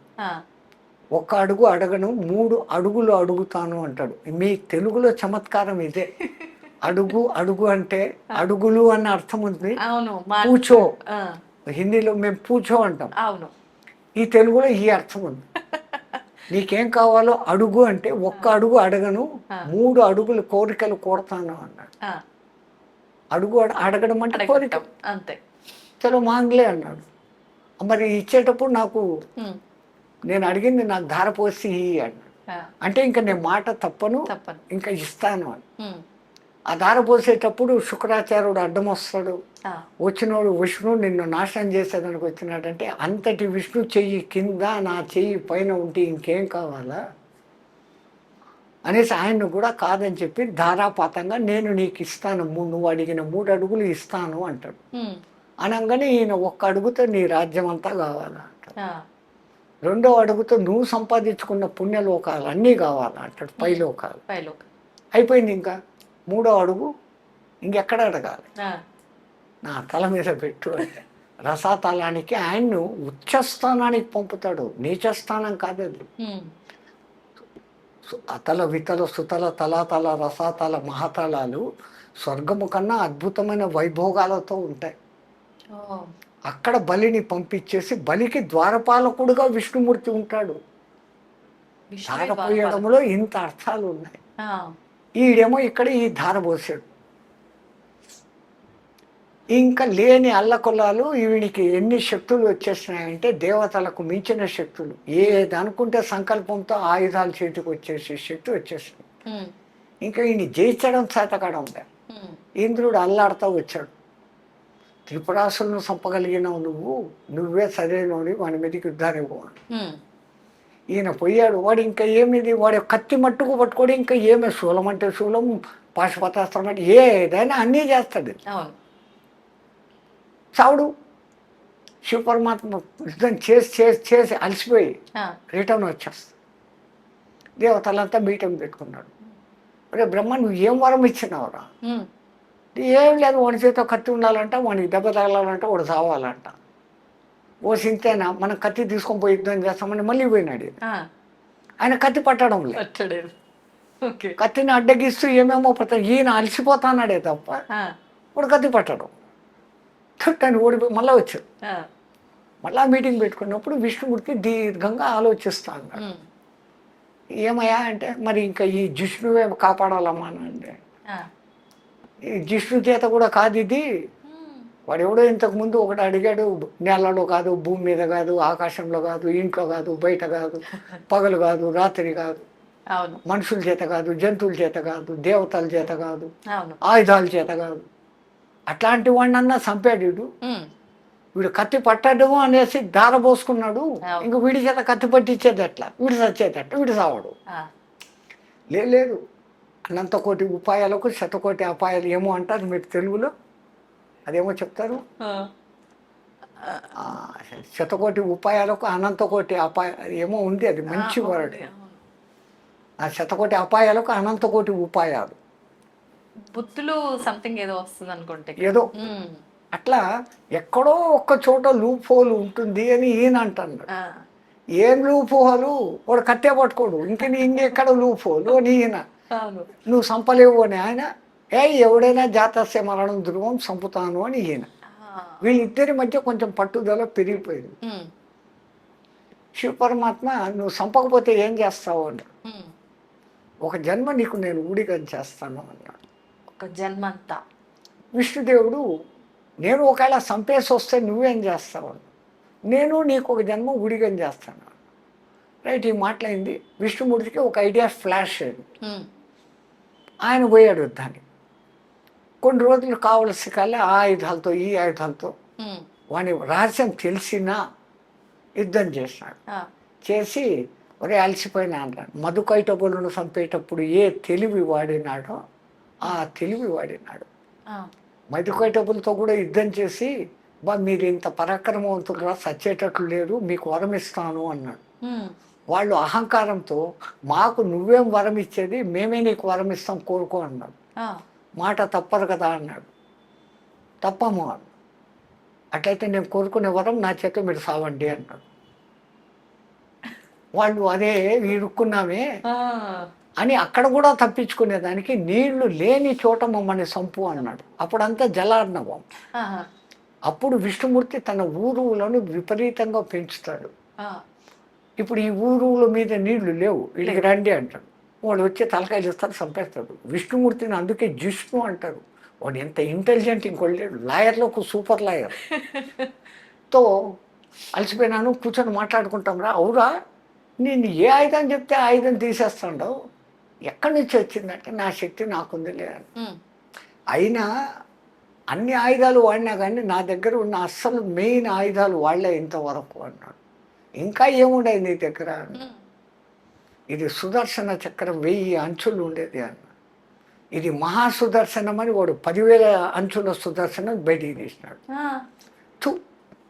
1 అడుగు అడగను, 3 అడుగులు అడుగుతాను అంటాడు. మీ తెలుగులో చమత్కారం ఇదే. అడుగు అంటే అడుగులు అన్న అర్థం ఉంది. పూచో, హిందీలో మేము పూచో అంటాం. ఈ తెలుగులో ఈ అర్థం ఉంది. నీకేం కావాలో అడుగు అంటే 1 అడుగు అడగను, 3 అడుగులు కోరికలు కోరుతాను అన్నాడు. అడుగు అడగడం అంటే కోరిక అంతే. చలో మాంగ్లే అన్నాడు. మరి ఇచ్చేటప్పుడు నాకు నేను అడిగింది నాకు ధార పోసి అన్నాడు. అంటే ఇంకా నేను మాట తప్పను, ఇంకా ఇస్తాను అని. ఆ ధార పోసేటప్పుడు శుక్రాచార్యుడు అడ్డం వస్తాడు. వచ్చినోడు విష్ణు నిన్ను నాశనం చేసేదానికి వచ్చినాడంటే అంతటి విష్ణు చెయ్యి కింద నా చెయ్యి పైన ఉంటే ఇంకేం కావాలా అనేసి ఆయన్ను కూడా కాదని చెప్పి ధారాపాతంగా నేను నీకు ఇస్తాను, నువ్వు అడిగిన 3 అడుగులు ఇస్తాను అంటాడు. అనగానే ఈయన 1 అడుగుతో నీ రాజ్యం అంతా కావాలా అంటాడు. 2వ అడుగుతో నువ్వు సంపాదించుకున్న పుణ్యలోకాలు అన్నీ కావాలా అంటాడు. పైలోకాలు అయిపోయింది. ఇంకా 3వ అడుగు ఇంకెక్కడ అడగాలి, నా తల మీద పెట్టు అంటే రసాతలానికి ఆయన్ను ఉచ్చస్థానానికి పంపుతాడు. నీచస్థానం కాదది. అతల వితల సుతల తలాతల రసాతల మహాతలాలు స్వర్గము కన్నా అద్భుతమైన వైభోగాలతో ఉంటాయి. ఓ, అక్కడ బలిని పంపించేసి బలికి ద్వారపాలకుడుగా విష్ణుమూర్తి ఉంటాడు. విష్ణువే ధార ద్వారపాలకుడు. పోయడంలో ఇంత అర్థాలు ఉన్నాయి. ఆ, ఈడేమో ఇక్కడ ఈ ధార పోసాడు. ఇంకా లేని అల్లకొల్లాలు ఈవిడికి ఎన్ని శక్తులు వచ్చేసినాయంటే దేవతలకు మించిన శక్తులు. ఏది అనుకుంటే సంకల్పంతో ఆయుధాలు చేతికి వచ్చేసి శక్తి వచ్చేసింది. ఉమ్, ఇంకా ఈయన జయించడం చేతకాడం లేదు. ఉమ్, ఇంద్రుడు అల్లాడుతూ వచ్చాడు. త్రిపురాసులను చంపగలిగినావు నువ్వే సరైనోడి, వాడి మీదకి యుద్ధానికి పో. ఉమ్, ఈయన పోయాడు. వాడు ఇంకా ఏమిది, వాడు కత్తి మట్టుకు పట్టుకోడు. ఇంకా ఏమి శూలం అంటే శూలం, పాశుపతాస్త్రం అంటే ఏదైనా అన్నీ చేస్తాడు. అవును. చావుడు. శివపరమాత్మ యుద్ధం చేసి చేసి చేసి అలసిపోయి ఆ, రిటర్న్ వచ్చేస్తాడు. దేవతలంతా మీటింగ్ పెట్టుకున్నాడు. అరే బ్రహ్మ, నువ్వు ఏం వరం ఇచ్చినావురా? ఉమ్, ఏం లేదు, వాడి చేతితో కత్తి ఉండాలంట, వాడికి దెబ్బ తగలాలంట, వాడు చావాలంట. ఓ సింతేనా, మనం కత్తి తీసుకొని పోయి యుద్ధం చేస్తామని మళ్ళీ పోయినాడు. ఆ, ఆయన కత్తి పట్టడం లేదు. పట్టలేదు. ఓకే. కత్తిని అడ్డగిస్తూ ఏమేమో పడతాడు. ఈయన అలసిపోతాన్నాడే తప్ప ఆ, వాడు కత్తి పట్టడం. తను ఓడిపోయి మళ్ళీ వచ్చాడు. ఆ, మళ్ళా మీటింగ్ పెట్టుకున్నప్పుడు విష్ణుమూర్తి దీర్ఘంగా ఆలోచిస్తా అన్నాడు. ఉమ్, ఏమయ్యా అంటే, మరి ఇంకా ఈ జిష్ణువే కాపాడాలమ్మా అంటే, ఆ, ఈ జిష్ణు చేత కూడా కాదు ఇది. ఉమ్, వాడు ఎవడో ఇంతకుముందు ఒకటి అడిగాడు, నేలలో కాదు, భూమి మీద కాదు, ఆకాశంలో కాదు, ఇంట్లో కాదు, బయట కాదు, పగలు కాదు, రాత్రి కాదు, అవును, మనుషుల చేత కాదు, జంతువుల చేత కాదు, దేవతల చేత కాదు, అవును. ఆయుధాల చేత కాదు. అట్లాంటి వాడినన్నా చంపాడు వీడు. ఉమ్, వీడు కత్తి పట్టడము అనేసి దార పోసుకున్నాడు. అవును. ఇంక వీడి చేత కత్తి పట్టించేది ఎట్లా? వీడు చచ్చేది ఎట్లా? వీడు చావడు. ఆ, లేదు, అనంత కోటి ఉపాయాలకు శతకోటి అపాయాలు ఏమో అంటారు మీరు తెలుగులో. అదేమో చెప్తారు, ఆ, ఆ, శతకోటి ఉపాయాలకు అనంత కోటి అపాయాలు ఏమో ఉంది. అది మంచి వర్డ్. అవును. ఆ శతకోటి అపాయాలకు అనంత కోటి ఉపాయాలు బుద్ధులు సంథింగ్ ఏదో వస్తుంది అనుకుంటే. ఏదో ఉమ్, అట్లా ఎక్కడో ఒక్క చోట లూప్ హోల్ ఉంటుంది అని ఈయన అంటున్నాడు. ఆ, ఏం లూప్ హోలు? వాడు కట్టే పట్టుకోడు. ఇంకెక్కడ లూప్ హోలు అని ఈయన. అవును. నువ్వు సంపలేవు అని ఆయన. ఎవడైనా జాతస్య మరణం ధ్రువం సంపుతాను అని ఈయన. ఆ, వీళ్ళిద్దరి మధ్య కొంచెం పట్టుదల పెరిగిపోయింది. ఉమ్, శివపరమాత్మ నువ్వు సంపకపోతే ఏం చేస్తావు అన్నాడు. ఉమ్, ఒక జన్మ నీకు నేను ఊడిగం చేస్తాను అన్నాడు. ఒక జన్మంతా. విష్ణుదేవుడు నేను ఒకవేళ సంపేసి వస్తే నువ్వేం చేస్తావు అన్నాడు. నేను నీకు ఒక జన్మ ఊడిగం చేస్తాను. రైట్, ఈ మాటలైంది. విష్ణుమూర్తికి ఒక ఐడియా ఫ్లాష్ అయింది. ఉమ్, ఆయన పోయాడు యుద్ధానికి. కొన్ని రోజులు కావలసి కల్లా ఆ ఆయుధాలతో ఈ ఆయుధాలతో ఉమ్, వాని రహస్యం తెలిసినా యుద్ధం చేసినాడు. ఆ, చేసి ఒరే అలసిపోయినా అన్నాడు. మధుకైటబులను చంపేటప్పుడు ఏ తెలివి వాడినాడో ఆ తెలివి వాడినాడు. ఆ, మధుకైటబులతో కూడా యుద్ధం చేసి, మీరు ఇంత పరాక్రమవంతులుగా సచ్చేటట్లు లేరు, మీకు వరం ఇస్తాను అన్నాడు. ఉమ్, వాళ్ళు అహంకారంతో మాకు నువ్వేం వరం ఇచ్చేది, మేమే నీకు వరం ఇస్తాం కోరుకో అన్నాడు. ఆ, మాట తప్పరు కదా అన్నాడు. తప్పము అన్నాడు. అట్లయితే నేను కోరుకునే వరం నా చేత మీరు సావండి అన్నాడు. వాళ్ళు అదే ఇరుక్కున్నామే ఆ, అని అక్కడ కూడా తప్పించుకునేదానికి నీళ్లు లేని చోట మమ్మల్ని సంపు అన్నాడు. అప్పుడంతా జలార్ణవం. ఆహా, అప్పుడు విష్ణుమూర్తి తన ఊరువులను విపరీతంగా పెంచుతాడు. ఆ, ఇప్పుడు ఈ ఊరువుల మీద నీళ్లు లేవు, వీళ్ళకి రండి అంటాడు. వాడు వచ్చి తలకాయలు ఇస్తారు, చంపేస్తాడు. విష్ణుమూర్తిని అందుకే జిష్ణు అంటారు. వాడు ఎంత ఇంటెలిజెంట్ ఇంకోటి లేడు. లాయర్లకు సూపర్ లాయర్. తో అలసిపోయినాను, కూర్చొని మాట్లాడుకుంటాం రా. అవురా, నేను ఏ ఆయుధం చెప్తే ఆయుధం తీసేస్తాడవు, ఎక్కడి నుంచి వచ్చిందంటే నా శక్తి నాకుంది లేదని. ఉమ్, అయినా అన్ని ఆయుధాలు వాడినా కానీ నా దగ్గర ఉన్న అస్సలు మెయిన్ ఆయుధాలు వాడలే ఇంతవరకు అన్నాడు. ఇంకా ఏముండేది నీ దగ్గర? ఉమ్, ఇది సుదర్శన చక్రం 1000 అంచులు ఉండేది అన్న. ఇది మహాసుదర్శనం అని వాడు 10,000 అంచుల సుదర్శనం బయటికి తీసినాడు. ఆ, తు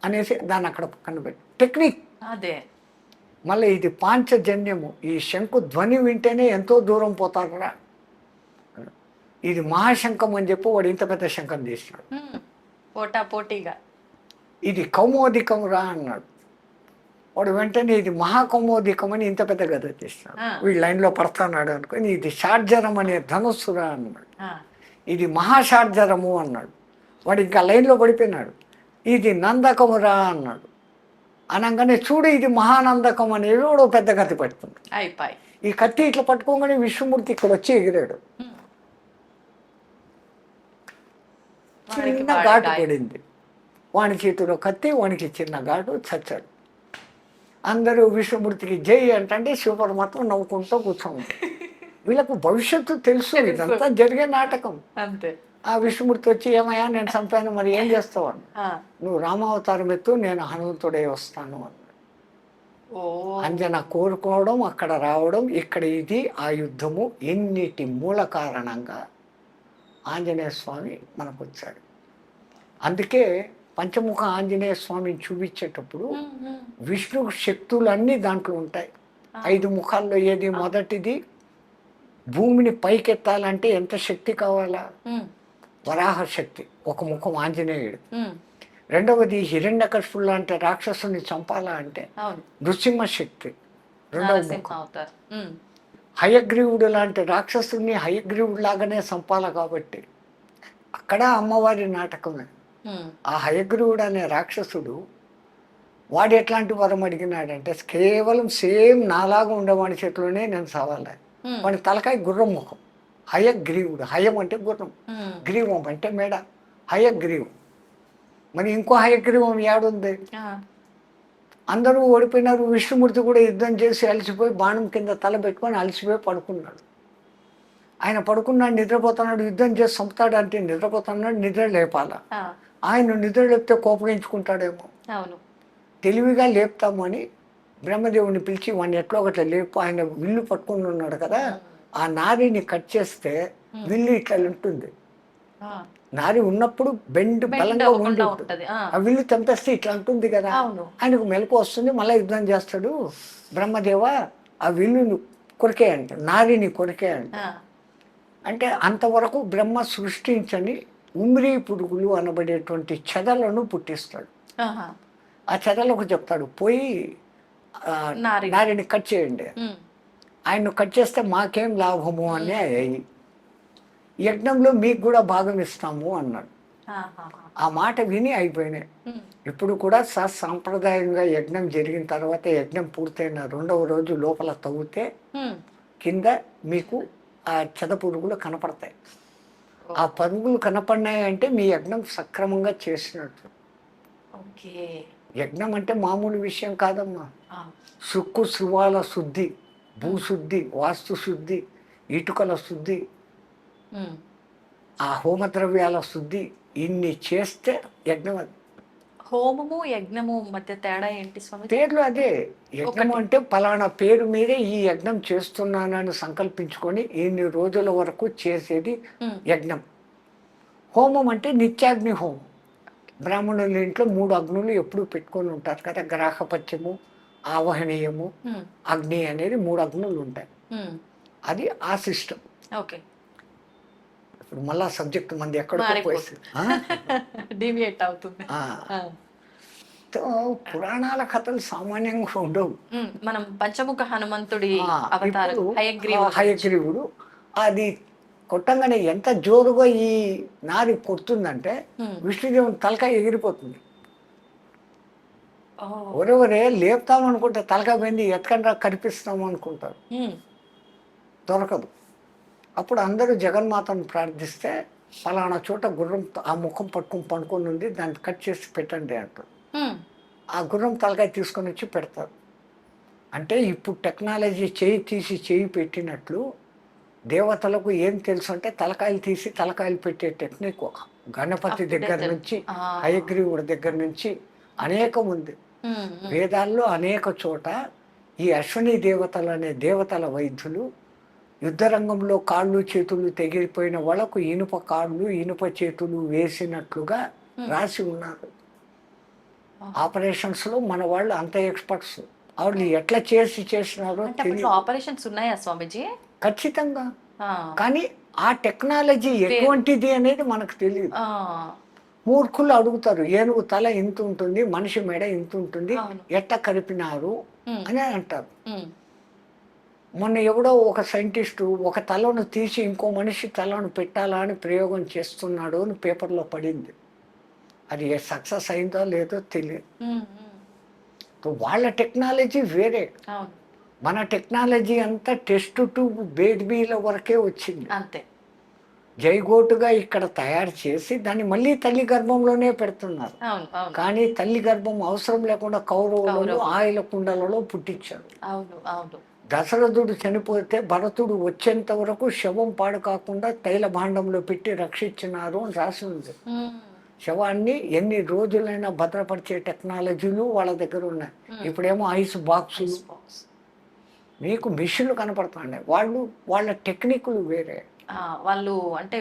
అనేసి దాన్ని అక్కడ పక్కన పెట్టి టెక్నిక్. అదే. మళ్ళీ ఇది పాంచజన్యము. ఈ శంకు ధ్వని వింటేనే ఎంతో దూరం పోతారా. ఇది మహాశంఖం అని చెప్పి వాడు ఇంత పెద్ద శంఖం తీసినాడు. ఉమ్, పోటా పోటీగా. ఇది కౌమోదికం రా అన్నాడు. వాడు వెంటనే ఇది మహాకౌమోదికం అని ఇంత పెద్ద గద తీసినాడు. వీడు లైన్లో పడతాడు అనుకొని ఇది షార్జరం అనే ధనుస్సురా అన్నాడు. ఆ, ఇది మహాశార్జరము అన్నాడు. వాడు ఇంకా లైన్లో పడిపోయినాడు. ఇది నందకమురా అన్నాడు. అనగానే చూడు ఇది మహానందకం అనేది కూడా పెద్ద కత్తి పట్టుకుంది. అయిపోయి ఈ కత్తి ఇట్లా పట్టుకోగానే విష్ణుమూర్తి ఇక్కడ వచ్చి ఎగిరాడు. చిన్న ఘాటు పడింది. వాని చేతిలో కత్తి, వానికి చిన్న ఘాటు, చచ్చాడు. అందరూ విష్ణుమూర్తికి జై అంటే శివపరమాత్మ నవ్వుకుంటూ కూర్చోండి. వీళ్ళకు భవిష్యత్తు తెలుసు, ఇదంతా జరిగే నాటకం. అంతే. ఆ విష్ణుమూర్తి వచ్చి ఏమయ్యా నేను చంపాను, మరి ఏం చేస్తావు అని. నువ్వు రామావతారం ఎత్తు, నేను హనుమంతుడే వస్తాను అన్నాడు. అంజన కోరుకోవడం, అక్కడ రావడం, ఇక్కడ ఇది ఆ యుద్ధము, ఎన్నిటి మూల కారణంగా ఆంజనేయ స్వామి మనకు వచ్చాడు. అందుకే పంచముఖ ఆంజనేయ స్వామిని చూపించేటప్పుడు విష్ణు శక్తులన్నీ దాంట్లో ఉంటాయి. 5 ముఖాల్లో ఏది మొదటిది, భూమిని పైకెత్తాలంటే ఎంత శక్తి కావాలా? వరాహ శక్తి, ఒక ముఖం ఆంజనేయుడు. రెండవది హిరణ్యకశిపుడు లాంటి రాక్షసుని చంపాలా అంటే నృసింహ శక్తి, రెండవ ముఖం. హయగ్రీవుడు లాంటి రాక్షసుని హయగ్రీవుడు లాగానే చంపాల కాబట్టి అక్కడ అమ్మవారి నాటకమే. ఆ హయగ్రీవుడు అనే రాక్షసుడు వాడు ఎట్లాంటి వరం అడిగినాడంటే కేవలం సేమ్ నాలాగా ఉండేవాడి చేతిలోనే నేను చావాలి. వాడి తలకాయ గుర్రం ముఖం, హయగ్రీవుడు. హయం అంటే గుర్రం, గ్రీవం అంటే మెడ, హయగ్రీవం. మరి ఇంకో హయగ్రీవం ఏడుంది? అందరూ ఓడిపోయినారు. విష్ణుమూర్తి కూడా యుద్ధం చేసి అలసిపోయి బాణం కింద తల పెట్టుకొని అలసిపోయి పడుకున్నాడు. ఆయన పడుకున్నాడు, నిద్రపోతున్నాడు. యుద్ధం చేసి చంపుతాడు అంటే నిద్రపోతున్నాడు, నిద్ర లేపాల. ఆయన నిద్ర లేపితే కోపగించుకుంటాడేమో. తెలివిగా లేపుతాము అని బ్రహ్మదేవుని పిలిచి వాడిని ఎట్లా ఒకట్లా లేపు. ఆయన విల్లు పట్టుకుని ఉన్నాడు కదా, ఆ నారిని కట్ చేస్తే విల్లు ఇట్లా ఉంటుంది. నారి ఉన్నప్పుడు బెండ్ బలంగా ఉంటుంది, ఆ విల్లు చంపేస్తే ఇట్లా ఉంటుంది కదా. ఆయనకు మెలకు వస్తుంది, మళ్ళీ యుద్ధం చేస్తాడు. బ్రహ్మదేవ ఆ విల్లును కొరికేయంట, నారిని కొరికేయంట. అంటే అంతవరకు బ్రహ్మ సృష్టించని ఉమ్రీ పురుగులు అనబడేటువంటి చెదలను పుట్టిస్తాడు. ఆ చెదలకు చెప్తాడు పోయి నారిని కట్ చేయండి. ఆయన్ను కట్ చేస్తే మాకేం లాభము అని అయ్యి యజ్ఞంలో మీకు కూడా భాగం ఇస్తాము అన్నాడు. ఆ మాట విని అయిపోయినాయి. ఇప్పుడు కూడా సాంప్రదాయంగా యజ్ఞం జరిగిన తర్వాత, యజ్ఞం పూర్తయిన 2వ రోజు లోపల తవ్వితే కింద మీకు ఆ చెద పురుగులు కనపడతాయి. ఆ పరుగులు కనపడినాయి అంటే మీ యజ్ఞం సక్రమంగా చేసినట్టు. యజ్ఞం అంటే మామూలు విషయం కాదమ్మా. సుక్కు శృవాల శుద్ధి, భూశుద్ధి, వాస్తు శుద్ధి, ఇటుకల శుద్ధి, ఆ హోమద్రవ్యాల శుద్ధి, ఇన్ని చేస్తే యజ్ఞం. అది హోమము యజ్ఞము మధ్య తేడా ఏంటి స్వామి? పేర్లు అదే. యజ్ఞం అంటే పలానా పేరు మీదే ఈ యజ్ఞం చేస్తున్నానని సంకల్పించుకొని ఇన్ని రోజుల వరకు చేసేది యజ్ఞం. హోమం అంటే నిత్యాగ్ని హోమం. బ్రాహ్మణుల ఇంట్లో 3 అగ్నులు ఎప్పుడు పెట్టుకొని ఉంటారు కదా. గ్రాహపత్యము, ఆవహనీయము, అగ్ని అనేది 3 అగ్నులు ఉంటాయి. అది ఆ సిస్టమ్. ఇప్పుడు మళ్ళా సబ్జెక్ట్ మంది ఎక్కడికి డివియేట్ అవుతుంది. పురాణాల కథలు సామాన్యంగా ఉండవు. మనం పంచముఖ హనుమంతుడి హయగ్రీవుడు అది కొట్టంగానే ఎంత జోరుగా ఈ నారి కొడుతుందంటే విష్ణుదేవుని తలకాయ ఎగిరిపోతుంది. ఒరెవరే లేపుతామనుకుంటే తలకాయ పోయింది, ఎత్కండ్రా కనిపిస్తాము అనుకుంటారు, దొరకదు. అప్పుడు అందరూ జగన్మాతను ప్రార్థిస్తే ఫలానా చోట గుర్రం ఆ ముఖం పట్టుకొని ఉంది, దాన్ని కట్ చేసి పెట్టండి అంటారు. ఆ గుర్రం తలకాయ తీసుకొని వచ్చి పెడతారు. అంటే ఇప్పుడు టెక్నాలజీ చేయి తీసి చేయి పెట్టినట్లు దేవతలకు ఏం తెలుసు అంటే తలకాయలు తీసి తలకాయలు పెట్టే టెక్నిక్ ఒక గణపతి దగ్గర నుంచి హయగ్రీవుడి దగ్గర నుంచి అనేకం ఉంది. వేదాల్లో అనేక చోట ఈ అశ్విని దేవతలు అనే దేవతల వైద్యులు యుద్ధరంగంలో కాళ్ళు చేతులు తెగిపోయిన వాళ్ళకు ఇనుప కాళ్ళు ఇనుప చేతులు వేసినట్లుగా రాసి ఉన్నారు. ఆపరేషన్స్లో మన వాళ్ళు అంత ఎక్స్పర్ట్స్. వాళ్ళు ఎట్లా చేసినారో ఆపరేషన్స్ ఉన్నాయా స్వామిజీ? ఖచ్చితంగా. కానీ ఆ టెక్నాలజీ ఎటువంటిది అనేది మనకు తెలియదు. మూర్ఖులు అడుగుతారు, ఏనుగు తల ఇంత ఉంటుంది, మనిషి మెడ ఇంత ఉంటుంది, ఎట్ట కలిపినారు అని అంటారు. మొన్న ఎవడో ఒక సైంటిస్టు ఒక తలను తీసి ఇంకో మనిషి తలను పెట్టాలా అని ప్రయోగం చేస్తున్నాడు అని పేపర్లో పడింది. అది సక్సెస్ అయిందో లేదో తెలియదు. వాళ్ళ టెక్నాలజీ వేరే, మన టెక్నాలజీ అంతా టెస్ట్ ట్యూబ్ బేబీల వరకే వచ్చింది. అంతే, జైగోటుగా ఇక్కడ తయారు చేసి దాన్ని మళ్ళీ తల్లి గర్భంలోనే పెడుతున్నారు. కానీ తల్లి గర్భం అవసరం లేకుండా కౌరవులు ఆయిల కుండలలో పుట్టించారు. దశరథుడు చనిపోతే భరతుడు వచ్చేంత వరకు శవం పాడు కాకుండా తైల భాండంలో పెట్టి రక్షించినారు అని రాసి ఉంది. శవాన్ని ఎన్ని రోజులైనా భద్రపరిచే టెక్నాలజీలు వాళ్ళ దగ్గర ఉన్నాయి. ఇప్పుడేమో ఐస్ బాక్సులు, మీకు మిషన్లు కనపడుతున్నాయి. వాళ్ళ టెక్నిక్లు వేరే. వాళ్ళు అంటే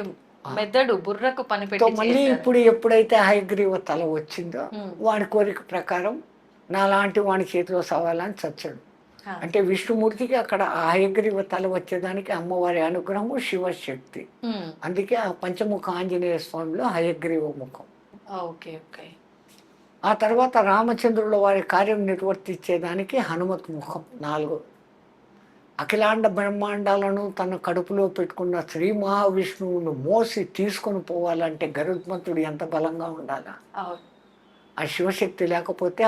మెదడు బుర్రకు పని పెట్టి మళ్ళీ ఇప్పుడు ఎప్పుడైతే హయగ్రీవ తల వచ్చిందో వాడి కోరిక ప్రకారం నాలాంటి వాడి చేతిలో సవాలని చచ్చాడు. అంటే విష్ణుమూర్తికి అక్కడ ఆ హయగ్రీవ తల వచ్చేదానికి అమ్మవారి అనుగ్రహము, శివశక్తి. అందుకే ఆ పంచముఖ ఆంజనేయ స్వామిలో హయగ్రీవ ముఖం. ఆ తర్వాత రామచంద్రుల వారి కార్యం నిర్వర్తించేదానికి హనుమత్ ముఖం 4. అఖిలాండ బ్రహ్మాండాలను తన కడుపులో పెట్టుకున్న శ్రీ మహావిష్ణువును మోసి తీసుకొని పోవాలంటే గరుత్మంతుడు ఎంత బలంగా ఉండాలా? ఆ శివశక్తి లేకపోతే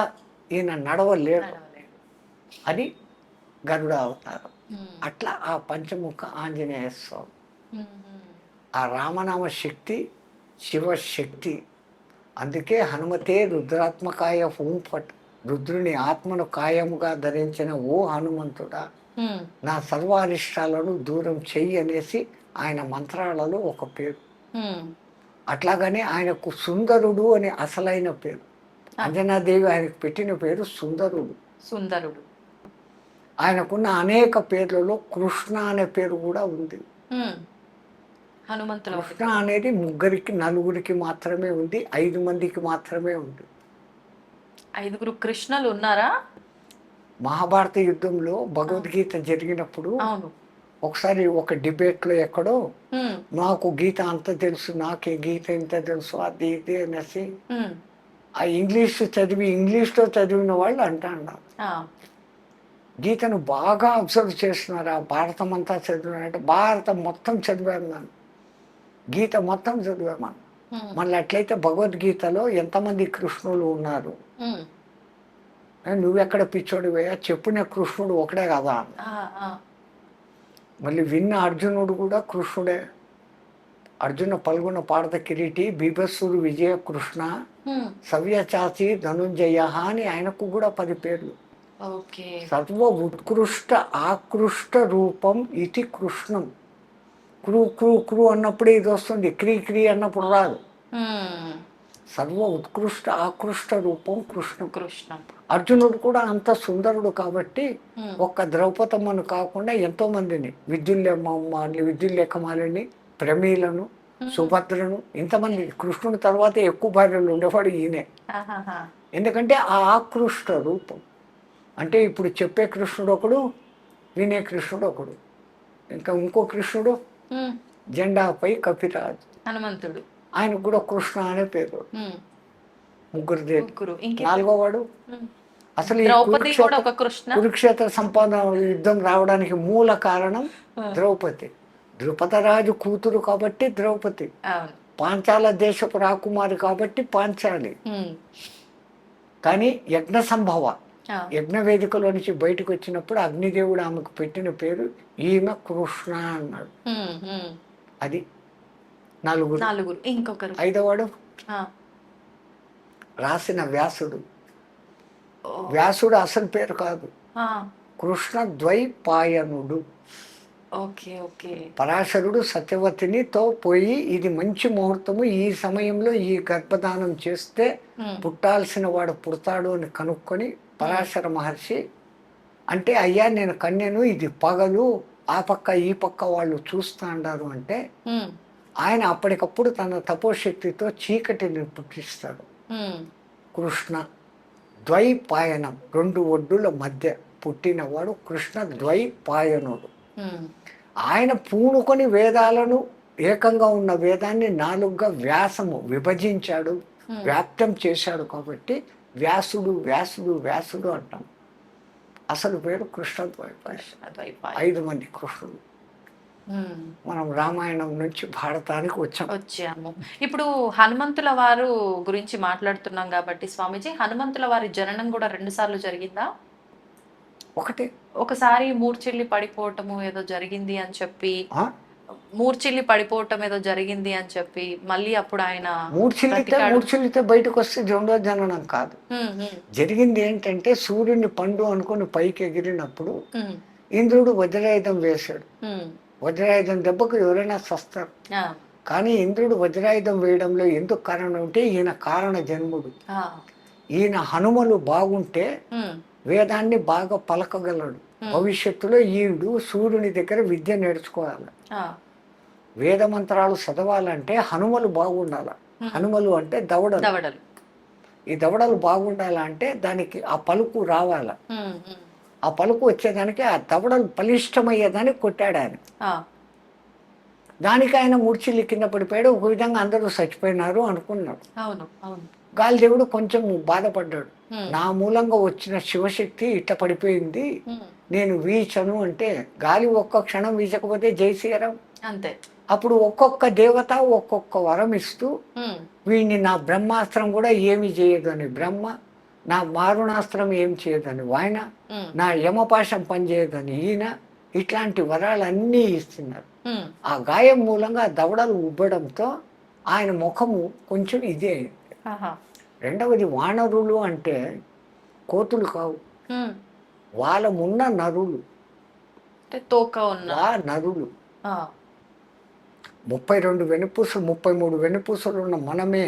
ఈయన నడవలేడు. అది గరుడ అవతారం. అట్లా ఆ పంచముఖ ఆంజనేయ స్వామి, ఆ రామనామ శక్తి శివశక్తి. అందుకే హనుమతే రుద్రాత్మకాయ హూంఫట్, రుద్రుని ఆత్మను కాయముగా ధరించిన ఓ హనుమంతుడా నా సర్వారిష్టాలను దూరం చెయ్యి అనేసి ఆయన మంత్రాలలో ఒక పేరు. అట్లాగనే ఆయనకు సుందరుడు అనే అసలైన పేరు. అంజనాదేవి ఆయనకు పెట్టిన పేరు సుందరుడు. ఆయనకున్న అనేక పేర్లలో కృష్ణ అనే పేరు కూడా ఉంది. కృష్ణ అనేది 3, 4 మాత్రమే ఉంది, 5 మందికి మాత్రమే ఉంది. 5 కృష్ణలు ఉన్నారా? మహాభారత యుద్ధంలో భగవద్గీత జరిగినప్పుడు ఒకసారి ఒక డిబేట్లో ఎక్కడో నాకు గీత అంత తెలుసు, నాకే గీత ఇంత తెలుసు, అది ఇది అనేసి ఆ ఇంగ్లీష్లో చదివిన వాళ్ళు అంటున్నారు. గీతను బాగా అబ్జర్వ్ చేస్తున్నారు. ఆ భారతం అంతా చదివినారంటే భారతం మొత్తం చదివాను నన్ను, గీత మొత్తం చదివామని. మళ్ళీ అట్లయితే భగవద్గీతలో ఎంతమంది కృష్ణులు ఉన్నారు? నువ్వెక్కడ పిచ్చోడివయ్యా, చెప్పిన కృష్ణుడు ఒకడే కదా. మళ్ళీ విన్న అర్జునుడు కూడా కృష్ణుడే. అర్జున పల్గొన పాడత కిరీటి బీభత్సుడు విజయ కృష్ణ సవ్యచాచి ధనుంజయ అని ఆయనకు కూడా 10 పేర్లు. సర్వ ఉత్కృష్ట ఆకృష్ట రూపం ఇది కృష్ణం. క్రూ అన్నప్పుడే ఇది వస్తుంది, క్రీ అన్నప్పుడు రాదు. సర్వ ఉత్కృష్ట ఆకృష్ట రూపం కృష్ణం. అర్జునుడు కూడా అంత సుందరుడు కాబట్టి ఒక్క ద్రౌపదమ్మను కాకుండా ఎంతో మందిని, విద్యుల్లేఖమాలిని, ప్రమీలను, సుభద్రను, ఇంతమంది. కృష్ణుడి తర్వాత ఎక్కువ భార్యలు ఉండేవాడు ఈయనే. ఎందుకంటే ఆ ఆకృష్ట రూపం. అంటే ఇప్పుడు చెప్పే కృష్ణుడు ఒకడు, వినే కృష్ణుడు ఒకడు, ఇంకా ఇంకో కృష్ణుడు జెండాపై కపిరాజు హనుమంతుడు, ఆయనకు కూడా కృష్ణ అనే పేరు. 3. 4వ వాడు అసలు ఈ కురుక్షేత్ర సంపాదన యుద్ధం రావడానికి మూల కారణం ద్రౌపది. ద్రుపదరాజు కూతురు కాబట్టి ద్రౌపది, పాంచాల దేశపు రాకుమారి కాబట్టి పాంచాలి. కానీ యజ్ఞ సంభవ యజ్ఞ వేదికలో నుంచి బయటకు వచ్చినప్పుడు అగ్నిదేవుడు ఆమెకు పెట్టిన పేరు ఈమె కృష్ణ అన్నాడు. అది 4. ఇంకొకరు 5వ రాసిన వ్యాసుడు. వ్యాసుడు అసలు పేరు కాదు, కృష్ణ ద్వైపాయనుడు. పరాశరుడు సత్యవతినితో పోయి ఇది మంచి ముహూర్తము, ఈ సమయంలో ఈ గర్భధానం చేస్తే పుట్టాల్సిన వాడు పుడతాడు అని కనుక్కొని పరాశర మహర్షి అంటే, అయ్యా నేను కన్యను, ఇది పగలు, ఆ పక్క ఈ పక్క వాళ్ళు చూస్తా అన్నారు అంటే ఆయన అప్పటికప్పుడు తన తపోశక్తితో చీకటిని పుట్టిస్తాడు. కృష్ణ ద్వైపాయనం, 2 ఒడ్డుల మధ్య పుట్టినవాడు కృష్ణ ద్వైపాయనుడు. ఆయన పూనుకొని వేదాలను, ఏకంగా ఉన్న వేదాన్ని 4గా వ్యాసము విభజించాడు, వ్యాప్తం చేశాడు. కాబట్టి వ్యాసుడు అంటాం. అసలు పేరు కృష్ణద్వైపాయన. కృష్ణద్వైపాయన. 5 మంది కృష్ణులు. మనం రామాయణం నుంచి భారతానికి వచ్చాము. ఇప్పుడు హనుమంతుల వారు గురించి మాట్లాడుతున్నాం కాబట్టి స్వామీజీ, హనుమంతుల వారి జననం కూడా 2 సార్లు జరిగిందా? ఒకసారి మూర్ఛిల్లి పడిపోవటము ఏదో జరిగింది అని చెప్పి, మళ్ళీ అప్పుడు ఆయన మూర్ఛిల్లితే బయటకు వస్తే రెండో జననం కాదు. జరిగింది ఏంటంటే సూర్యుని పండు అనుకుని పైకి ఎగిరినప్పుడు ఇంద్రుడు వజ్రాయుధం వేశాడు. వజ్రాయుధం దెబ్బకు ఎవరైనా సస్తారు. కానీ ఇంద్రుడు వజ్రాయుధం వేయడంలో ఎందుకు కారణం అంటే ఈయన కారణ జన్ముడు. ఈయన హనుమలు బాగుంటే వేదాన్ని బాగా పలకగలడు. భవిష్యత్తులో ఈయుడు సూర్యుని దగ్గర విద్య నేర్చుకోవాలి. వేద మంత్రాలు చదవాలంటే హనుమలు బాగుండాలి. హనుమలు అంటే దవడలు. ఈ దవడలు బాగుండాలంటే దానికి ఆ పలుకు రావాలి. ఆ పలుకు వచ్చేదానికి ఆ దవడలు బలిష్టమయ్యేదానికి కొట్టాడు ఆయన. దానికి ఆయన మూర్ఛిల్లి కింద పడిపోయాడు. ఒక విధంగా అందరూ చచ్చిపోయినారు అనుకున్నాడు. గాలిదేవుడు కొంచెం బాధపడ్డాడు. నా మూలంగా వచ్చిన శివశక్తి ఇట్ట పడిపోయింది, నేను వీచను అంటే గాలి ఒక్క క్షణం వీచకపోతే జై శ్రీరాం అంతే. అప్పుడు ఒక్కొక్క దేవత ఒక్కొక్క వరం ఇస్తూ వీడిని నా బ్రహ్మాస్త్రం కూడా ఏమి చేయదు అని బ్రహ్మ, నా మారుణాస్త్రం ఏం చేయదని ఆయన, నా యమపాశం పనిచేయదని ఈయన, ఇట్లాంటి వరాలన్నీ ఇస్తున్నారు. ఆ గాయం మూలంగా దవడలు ఉబ్బడంతో ఆయన ముఖము కొంచెం ఇదే. రెండవది వానరులు అంటే కోతులు కావు, వాళ్ళమున్న నరులు, నరులు. 32 వెనుపూసలు 33 వెనుపూసలు ఉన్న మనమే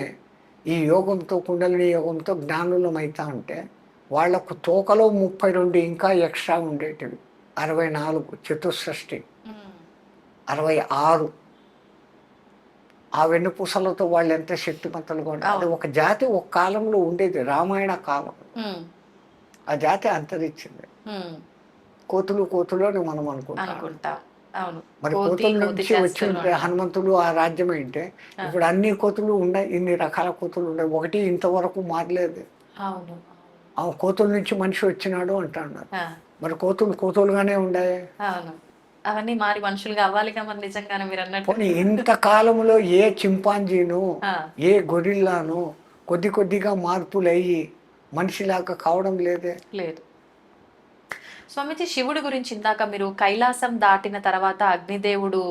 ఈ యోగంతో కుండలిని యోగంతో జ్ఞానులం అవుతా ఉంటే వాళ్లకు తోకలో 32 ఇంకా ఎక్స్ట్రా ఉండేటివి. 64 చతుషష్ఠి 66 ఆ వెన్నుపూసలతో వాళ్ళు ఎంత శక్తిమంతులుగా ఉంటారు. అది ఒక జాతి ఒక కాలంలో ఉండేది, రామాయణ కాలం. ఆ జాతి అంతరించింది. కోతులు అని మనం అనుకుంటాం. మరి కోతుల నుంచి వచ్చి ఉంటే హనుమంతుడు ఆ రాజ్యం ఏంటే ఇప్పుడు అన్ని కోతులు ఉన్నాయి, ఇన్ని రకాల కోతులు ఉన్నాయి, ఒకటి ఇంతవరకు మారలేదు. ఆ కోతుల నుంచి మనిషి వచ్చినాడు అంటున్నారు. మరి కోతులుగానే ఉండాయి, అవన్నీ మారి మనుషులుగా అవ్వాలిగా మరి నిజంగానే మీరు అన్నట్టు. ఇంత కాలంలో ఏ చింపాంజీను ఏ గొరిల్లాను కొద్దిగా మార్పులు అయ్యి మనిషిలాగా కావడం లేదు. స్వామిజీ, శివుడి గురించి ఇందాక మీరు కైలాసం దాటిన తర్వాత అగ్నిదేవుడు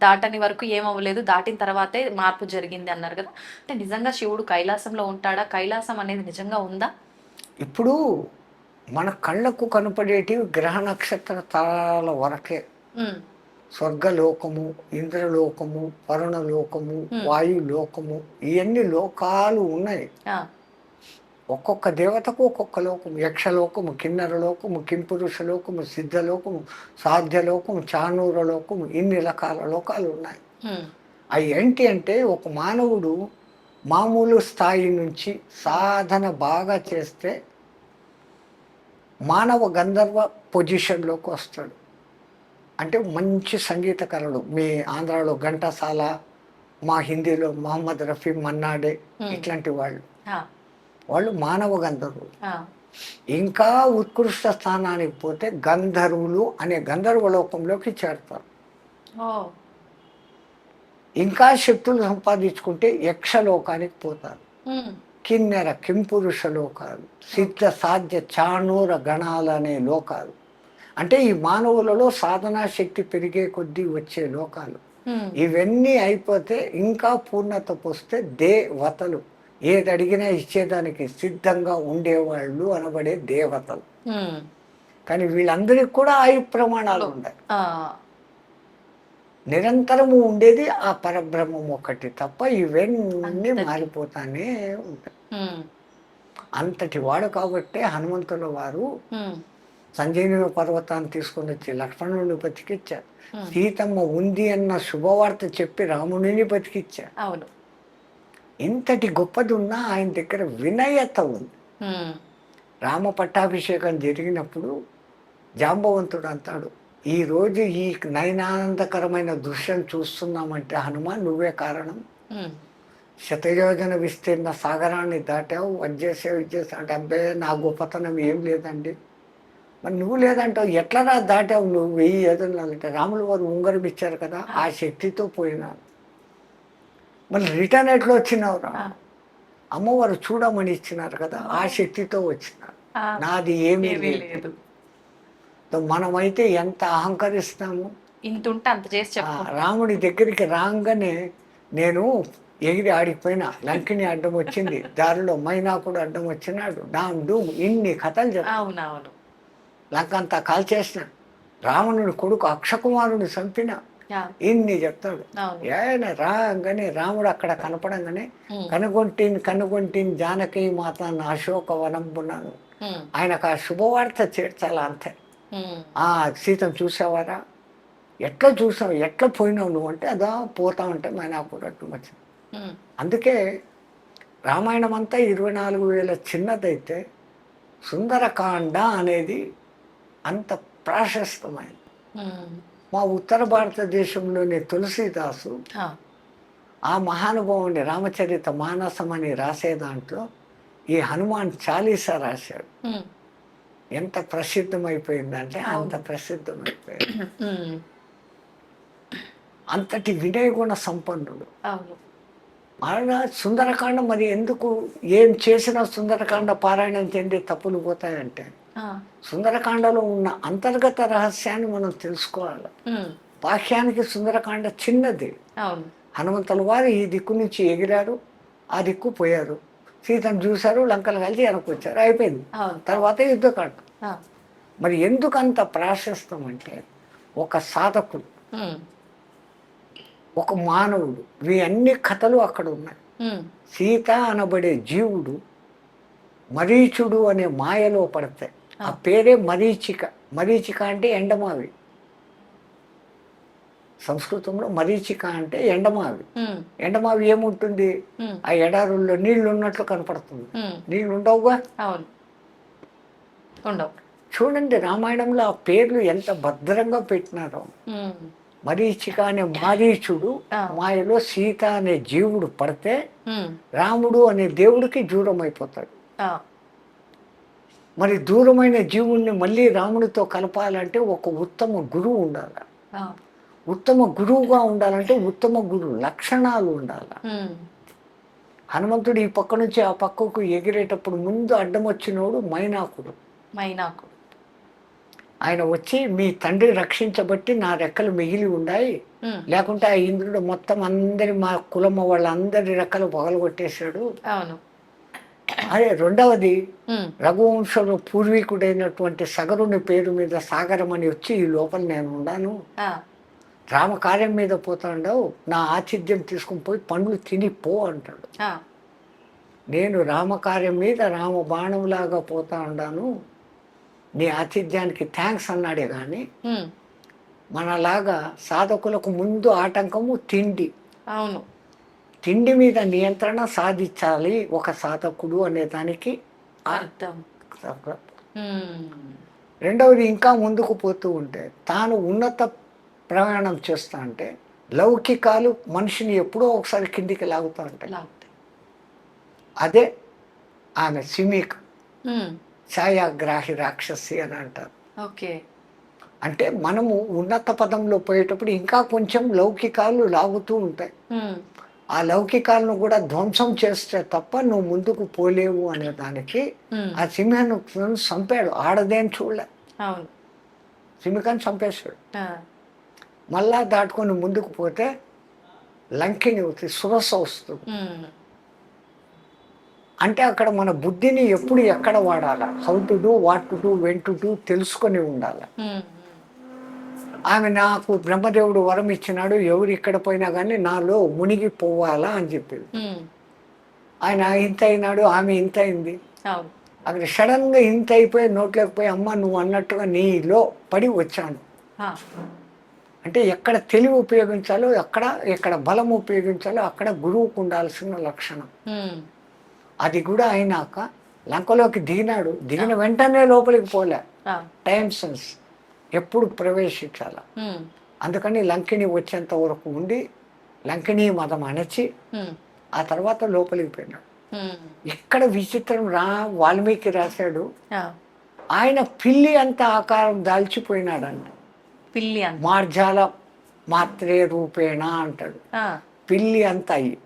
దాటని వరకు ఏమవ్వలేదు, దాటిన తర్వాతే మార్పు జరిగింది అన్నారు కదా. అంటే నిజంగా శివుడు కైలాసంలో ఉంటాడా? కైలాసం అనేది నిజంగా ఉందా? ఇప్పుడు మన కళ్ళకు కనపడేటివి గ్రహ నక్షత్ర తారాల వరకే. స్వర్గలోకము, ఇంద్రలోకము, వరుణలోకము, వాయులోకము, ఇవన్నీ లోకాలు ఉన్నాయి. ఒక్కొక్క దేవతకు ఒక్కొక్క లోకము. యక్షలోకము, కిన్నరలోకము, కింపురుషలోకము, సిద్ధలోకము, సాధ్యలోకము, చానూరలోకము, ఇన్ని రకాల లోకాలు ఉన్నాయి. అవి ఏంటి అంటే ఒక మానవుడు మామూలు స్థాయి నుంచి సాధన బాగా చేస్తే మానవ గంధర్వ పొజిషన్లోకి వస్తాడు. అంటే మంచి సంగీతకారుడు, మీ ఆంధ్రాలో ఘంటసాల, మా హిందీలో మహమ్మద్ రఫీ, మన్నాడే, ఇట్లాంటి వాళ్ళు మానవ గంధర్వులు. ఇంకా ఉత్కృష్ట స్థానానికి పోతే గంధర్వులు అనే గంధర్వలోకంలోకి చేరతారు. ఇంకా శక్తులు సంపాదించుకుంటే యక్షలోకానికి పోతారు. కిన్నెర, కింపురుష లోకాలు, సిద్ధ, సాధ్య, చాణూర గణాలు అనే లోకాలు. అంటే ఈ మానవులలో సాధనా శక్తి పెరిగే కొద్దీ వచ్చే లోకాలు. ఇవన్నీ అయిపోతే ఇంకా పూర్ణత పోస్తే దేవతలు, ఏది అడిగినా ఇచ్చేదానికి సిద్ధంగా ఉండేవాళ్ళు అనబడే దేవతలు. కానీ వీళ్ళందరికీ కూడా ఆయు ప్రమాణాలు ఉన్నాయి. నిరంతరము ఉండేది ఆ పరబ్రహ్మం ఒకటి తప్ప ఇవన్నీ మారిపోతానే ఉంటాయి. అంతటి వాడు కాబట్టి హనుమంతుల వారు సంజీవని పర్వతాన్ని తీసుకొని వచ్చి లక్ష్మణుని బతికిచ్చారు. సీతమ్మ ఉంది అన్న శుభవార్త చెప్పి రాముడిని బతికిచ్చారు. ఇంతటి గొప్పది ఉన్నా ఆయన దగ్గర వినయత ఉంది. రామ పట్టాభిషేకం జరిగినప్పుడు జాంబవంతుడు అంటాడు, ఈరోజు ఈ నయనానందకరమైన దృశ్యం చూస్తున్నామంటే హనుమాన్ నువ్వే కారణం. శతయోజన విస్తీర్ణ సాగరాన్ని దాటావు, వచ్చేసావు, ఇచ్చేసావు అంటే అబ్బాయి నా గొప్పతనం ఏం లేదండి, మరి నువ్వు లేదంటావు, ఎట్లా దాటావు నువ్వు 1000 యోజనాలంటే? రాములు వారు ఉంగరం ఇచ్చారు కదా, ఆ శక్తితో పోయినాను. మళ్ళీ రిటర్న్ ఎట్లా వచ్చినావురా? అమ్మవారు చూడమని ఇచ్చినారు కదా, ఆ శక్తితో వచ్చినారు. నాది ఏమీ లేదు. మనమైతే ఎంత అహంకరిస్తాము. ఇంత ఉంటే అంత చేసి చెప్పు. రాముడి దగ్గరికి రాగానే నేను ఎగిరి ఆడిపోయినా, లంకిని అడ్డం వచ్చింది, దారిలో మైనాకుడు అడ్డం వచ్చినాడు, డామ్ డూమ్ ఇన్ని కథలు చెప్తా. అవునవును. లంక అంతా కాల్చేసిన, రావణుడి కొడుకు అక్షకుమారుని చంపిన, ఇన్ని చెప్తాడు. ఆయన రాగానే రాముడు అక్కడ కనపడంగానే కనుగొంటిని జానకి మాత అశోక వనంబున్నాను. ఆయనకు ఆ శుభవార్త చేర్చాల అంతే. సీతను చూసావారా, ఎట్లా చూసావు, ఎట్లా పోయినావు నువ్వు అంటే, అదా పోతా ఉంటే మైనాకుడు అడ్డం వచ్చింది. అందుకే రామాయణం అంతా 24,000 చిన్నదైతే సుందరకాండ అనేది అంత ప్రాశస్తమైంది. మా ఉత్తర భారతదేశంలోని తులసీదాసు ఆ మహానుభావుని రామచరిత మానసం అని రాసే దాంట్లో ఈ హనుమాన్ చాలీసా రాశాడు. ఎంత ప్రసిద్ధమైపోయిందంటే అంత ప్రసిద్ధమైపోయింది. అంతటి వినయగుణ సంపన్నుడు. ఆయన సుందరకాండ మరి ఎందుకు ఏం చేసినా సుందరకాండ పారాయణం చెంది తప్పులు పోతాయంటే, సుందరకాండలో ఉన్న అంతర్గత రహస్యాన్ని మనం తెలుసుకోవాలి. బాహ్యానికి సుందరకాండ చిన్నది. హనుమంతుల వారు ఈ దిక్కు నుంచి ఎగిరారు, ఆ దిక్కు పోయారు, సీతను చూశారు, లంకలు కలిసి వెనక్కి వచ్చారు, అయిపోయింది. తర్వాత యుద్ధకాండ. మరి ఎందుకు అంత ప్రాశస్తం అంటే, ఒక సాధకుడు, ఒక మానవుడు, ఇవి అన్ని కథలు అక్కడ ఉన్నాయి. సీత అనబడే జీవుడు మరీచుడు అనే మాయలో పడతాయి. ఆ పేరే మరీచిక. మరీచిక అంటే ఎండమావి. సంస్కృతంలో మరీచిక అంటే ఎండమావి. ఎండమావి ఏముంటుంది, ఆ ఎడారుల్లో నీళ్లు ఉన్నట్లు కనపడుతుంది. నీళ్లు ఉండవుగా. చూడండి రామాయణంలో ఆ పేర్లు ఎంత భద్రంగా పెట్టినారో. మరీచిక అనే మారీచుడు మాయలో సీత అనే జీవుడు పడితే రాముడు అనే దేవుడికి దూరం అయిపోతాడు. మరి దూరమైన జీవుణ్ణి మళ్ళీ రాముడితో కలపాలంటే ఒక ఉత్తమ గురువు ఉండాలి. ఉత్తమ గురువుగా ఉండాలంటే ఉత్తమ గురువు లక్షణాలు ఉండాలి. హనుమంతుడు ఈ పక్క నుంచి ఆ పక్కకు ఎగిరేటప్పుడు ముందు అడ్డం వచ్చినోడు మైనాకుడు. ఆయన వచ్చి, మీ తండ్రి రక్షించబట్టి నా రెక్కలు మిగిలి ఉన్నాయి, లేకుంటే ఆ ఇంద్రుడు మొత్తం అందరి మా కులమ్మ వాళ్ళందరి రెక్కలు పగలగొట్టేశాడు. అదే రెండవది, రఘువంశంలో పూర్వీకుడైనటువంటి సగరుని పేరు మీద సాగరం అని వచ్చి ఈ లోపల నేను ఉన్నాను, రామకార్యం మీద పోతాండవు, నా ఆతిథ్యం తీసుకుని పోయి పండ్లు తిని పో అంటాడు. నేను రామకార్యం మీద రామ బాణంలాగా పోతా ఉన్నాను, నీ ఆతిథ్యానికి థ్యాంక్స్ అన్నాడే కానీ మనలాగా సాధకులకు ముందు ఆటంకము తిండి. తిండి మీద నియంత్రణ సాధించాలి ఒక సాధకుడు అనే దానికి అర్థం. రెండవది, ఇంకా ముందుకు పోతూ ఉంటే తాను ఉన్నత ప్రయాణం చేస్తా అంటే లౌకికాలు మనిషిని ఎప్పుడో ఒకసారి కిందికి లాగుతూ ఉంటాయి. అదే ఆమె సిమిక, ఛాయాగ్రాహి రాక్షసి అని అంటారు. అంటే మనము ఉన్నత పదంలో పోయేటప్పుడు ఇంకా కొంచెం లౌకికాలు లాగుతూ ఉంటాయి. ఆ లౌకికాలను కూడా ధ్వంసం చేస్తే తప్ప నువ్వు ముందుకు పోలేవు అనే దానికి ఆ సింహను చంపాడు. ఆడదేం చూడలే, సింహికని చంపేశాడు. మళ్ళా దాటుకొని ముందుకు పోతే లంకిని సురస వస్తుంది. అంటే అక్కడ మన బుద్ధిని ఎప్పుడు ఎక్కడ వాడాలా, how to do, what to do, when to do తెలుసుకొని ఉండాలి. ఆమె నాకు బ్రహ్మదేవుడు వరం ఇచ్చినాడు, ఎవరు ఇక్కడ పోయినా కానీ నాలో మునిగిపోవాలా అని చెప్పింది. ఆయన ఇంత అయినాడు, ఆమె ఇంత అయింది. అక్కడ సడన్గా ఇంత అయిపోయి నోట్లోకి పోయి, అమ్మ నువ్వు అన్నట్టుగా నీలో పడి వచ్చాను అంటే ఎక్కడ తెలివి ఉపయోగించాలో, ఎక్కడ బలం ఉపయోగించాలో అక్కడ గురువుకు ఉండాల్సిన లక్షణం. అది కూడా అయినాక లంకలోకి దిగినాడు, దిగిన వెంటనే లోపలికి పోలే, టైం సెన్స్ ఎప్పుడు ప్రవేశించాల. అందుకని లంకిని వచ్చేంత వరకు ఉండి లంకిని మతం అణచి ఆ తర్వాత లోపలికి పోయినాడు. ఇక్కడ విచిత్రం వాల్మీకి రాశాడు, ఆయన పిల్లి అంత ఆకారం దాల్చిపోయినాడంట. పిల్లి అంత మార్జాల మాత్రే రూపేణ అంటాడు. పిల్లి అంత అయ్యి,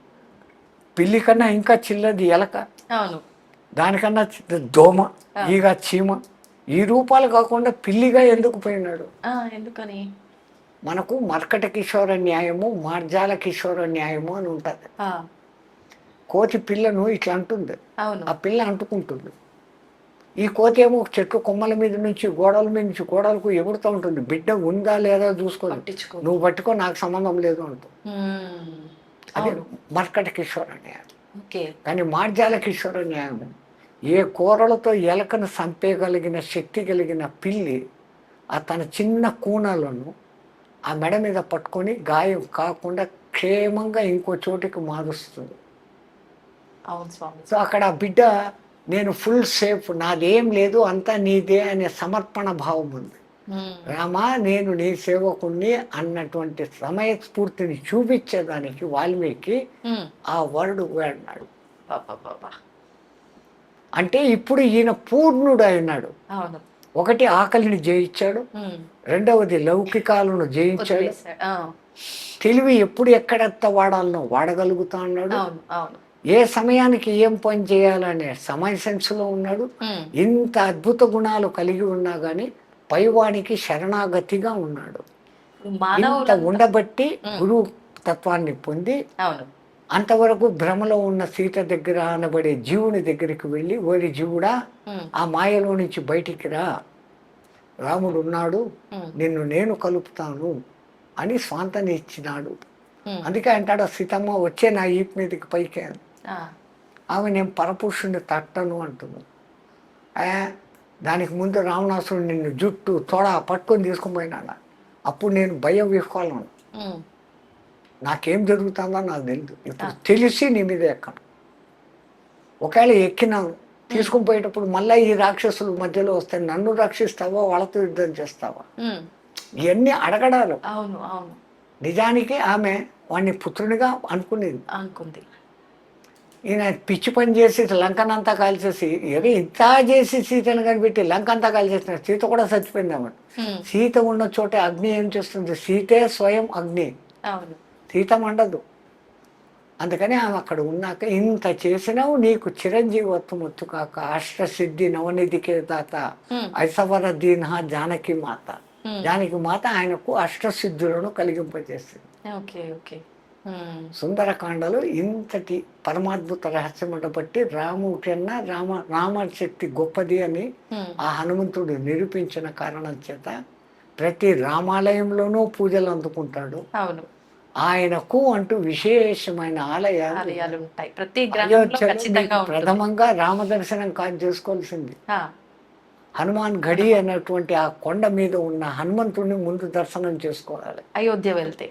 పిల్లి కన్నా ఇంకా చిన్నది ఎలక, అవును దానికన్నా దోమ, ఈగ, చీమ, ఈ రూపాలు కాకుండా పిల్లిగా ఎందుకు పోయినాడు? ఎందుకని? మనకు మర్కట కిషోర న్యాయము, మార్జాల కిషోర న్యాయము అని ఉంటుంది. కోతి పిల్లను ఇట్లా అంటుంది, ఆ పిల్ల అంటుకుంటుంది. ఈ కోతి ఏమో చెట్టు కొమ్మల మీద నుంచి గోడల మీద నుంచి గోడలకు ఎగురుతూ ఉంటుంది. బిడ్డ ఉందా లేదా చూసుకో, నువ్వు పట్టుకో, నాకు సంబంధం లేదు అంటుంది. అది మర్కట కిషోర న్యాయం. కానీ మార్జాల కిషోర న్యాయం, ఏ కూరలతో ఎలకను చంపేయగలిగిన శక్తి కలిగిన పిల్లి తన చిన్న కూనలను ఆ మెడ మీద పట్టుకొని గాయం కాకుండా క్షేమంగా ఇంకో చోటికి మారుస్తుంది. సో అక్కడ ఆ బిడ్డ నేను ఫుల్ సేఫ్, నాదేం లేదు, అంతా నీదే అనే సమర్పణ భావం ఉంది. రామా నేను నీ సేవకుణ్ణి అన్నటువంటి సమయస్ఫూర్తిని చూపించేదానికి వాల్మీకి ఆ వర్డ్ వాడినాడు. అంటే ఇప్పుడు ఈయన పూర్ణుడు అయినాడు. ఒకటి ఆకలిని జయించాడు, రెండవది లౌకికాలను జయించాడు, తెలివి ఎప్పుడు ఎక్కడెత్త వాడాలనో వాడగలుగుతా అన్నాడు, ఏ సమయానికి ఏం పని చేయాలనే సమయ సెన్స్లో ఉన్నాడు. ఇంత అద్భుత గుణాలు కలిగి ఉన్నా కానీ పైవానికి శరణాగతిగా ఉన్నాడు. ఇంత ఉండబట్టి గురువు తత్వాన్ని పొంది అంతవరకు భ్రమలో ఉన్న సీత దగ్గర అనబడే జీవుని దగ్గరికి వెళ్ళి, ఓరి జీవుడా ఆ మాయలో నుంచి బయటికి రా, రాముడు ఉన్నాడు, నిన్ను నేను కలుపుతాను అని స్వాంతని ఇచ్చినాడు. అందుకే అంటాడు, సీతమ్మ వచ్చే నా ఈపు మీదకి పైకి. ఆమె నేను పరపురుషుని తట్టను అంటున్నాను. దానికి ముందు రావణాసురుడు నిన్ను జుట్టు తొడ పట్టుకొని తీసుకుని పోయినా, అప్పుడు నేను భయం విహ్వాలను, నాకేం జరుగుతుందో నాకు తెలియదు. ఇప్పుడు తెలిసి నీ మీద ఎక్కను. ఒకవేళ ఎక్కినాను, తీసుకుని పోయేటప్పుడు మళ్ళీ ఈ రాక్షసులు మధ్యలో వస్తాయి, నన్ను రక్షిస్తావా వాళ్ళతో యుద్ధం చేస్తావా, ఇవన్నీ అడగడాలు. నిజానికి ఆమె వాడిని పుత్రునిగా అనుకుంది. ఈయన పిచ్చి పని చేసి లంకనంతా కాల్చేసి, ఇంత చేసి సీతను కనిపెట్టి లంక అంతా కాల్చేసిన, సీత కూడా చచ్చిపోయింది. ఆమె సీత ఉన్న చోట అగ్ని ఏం చేస్తుంది? సీతే స్వయం అగ్ని, సీత మండదు. అందుకని ఆమె అక్కడ ఉన్నాక, ఇంత చేసినావు నీకు చిరంజీవత్వం ఒత్తు కాక, అష్టసిద్ధి నవనిధికే దాత ఐసవర దీన జానకి మాత. జానకి మాత ఆయనకు అష్టసిద్ధులను కలిగింపజేసింది. సుందరకాండలో ఇంతటి పరమాద్భుత రహస్యం బట్టి రాముడి కన్నా రామశక్తి గొప్పది అని ఆ హనుమంతుడు నిరూపించిన కారణం చేత ప్రతి రామాలయంలోనూ పూజలు అందుకుంటాడు. ఆయనకు అంటూ విశేషమైన ఆలయాలు ఉంటాయి. ప్రథమంగా రామదర్శనం కాదు చేసుకోవాల్సింది. హనుమాన్ గడి అనేటువంటి ఆ కొండ మీద ఉన్న హనుమంతుడిని ముందు దర్శనం చేసుకోవాలి. అయోధ్య వెళ్తే,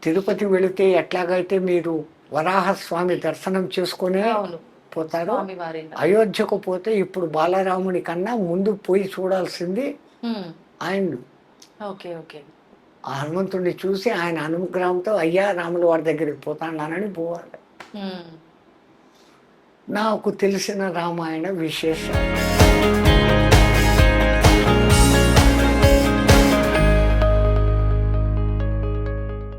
తిరుపతి వెళితే ఎట్లాగైతే మీరు వరాహస్వామి దర్శనం చేసుకునే పోతారు, అయోధ్యకు పోతే ఇప్పుడు బాలరాముని కన్నా ముందు పోయి చూడాల్సింది ఆయన. ఆ హనుమంతుడిని చూసి ఆయన అనుగ్రహంతో అయ్యా రాములు వారి దగ్గరికి పోతానని పోవాలి. నాకు తెలిసిన రామాయణ విశేషాలు.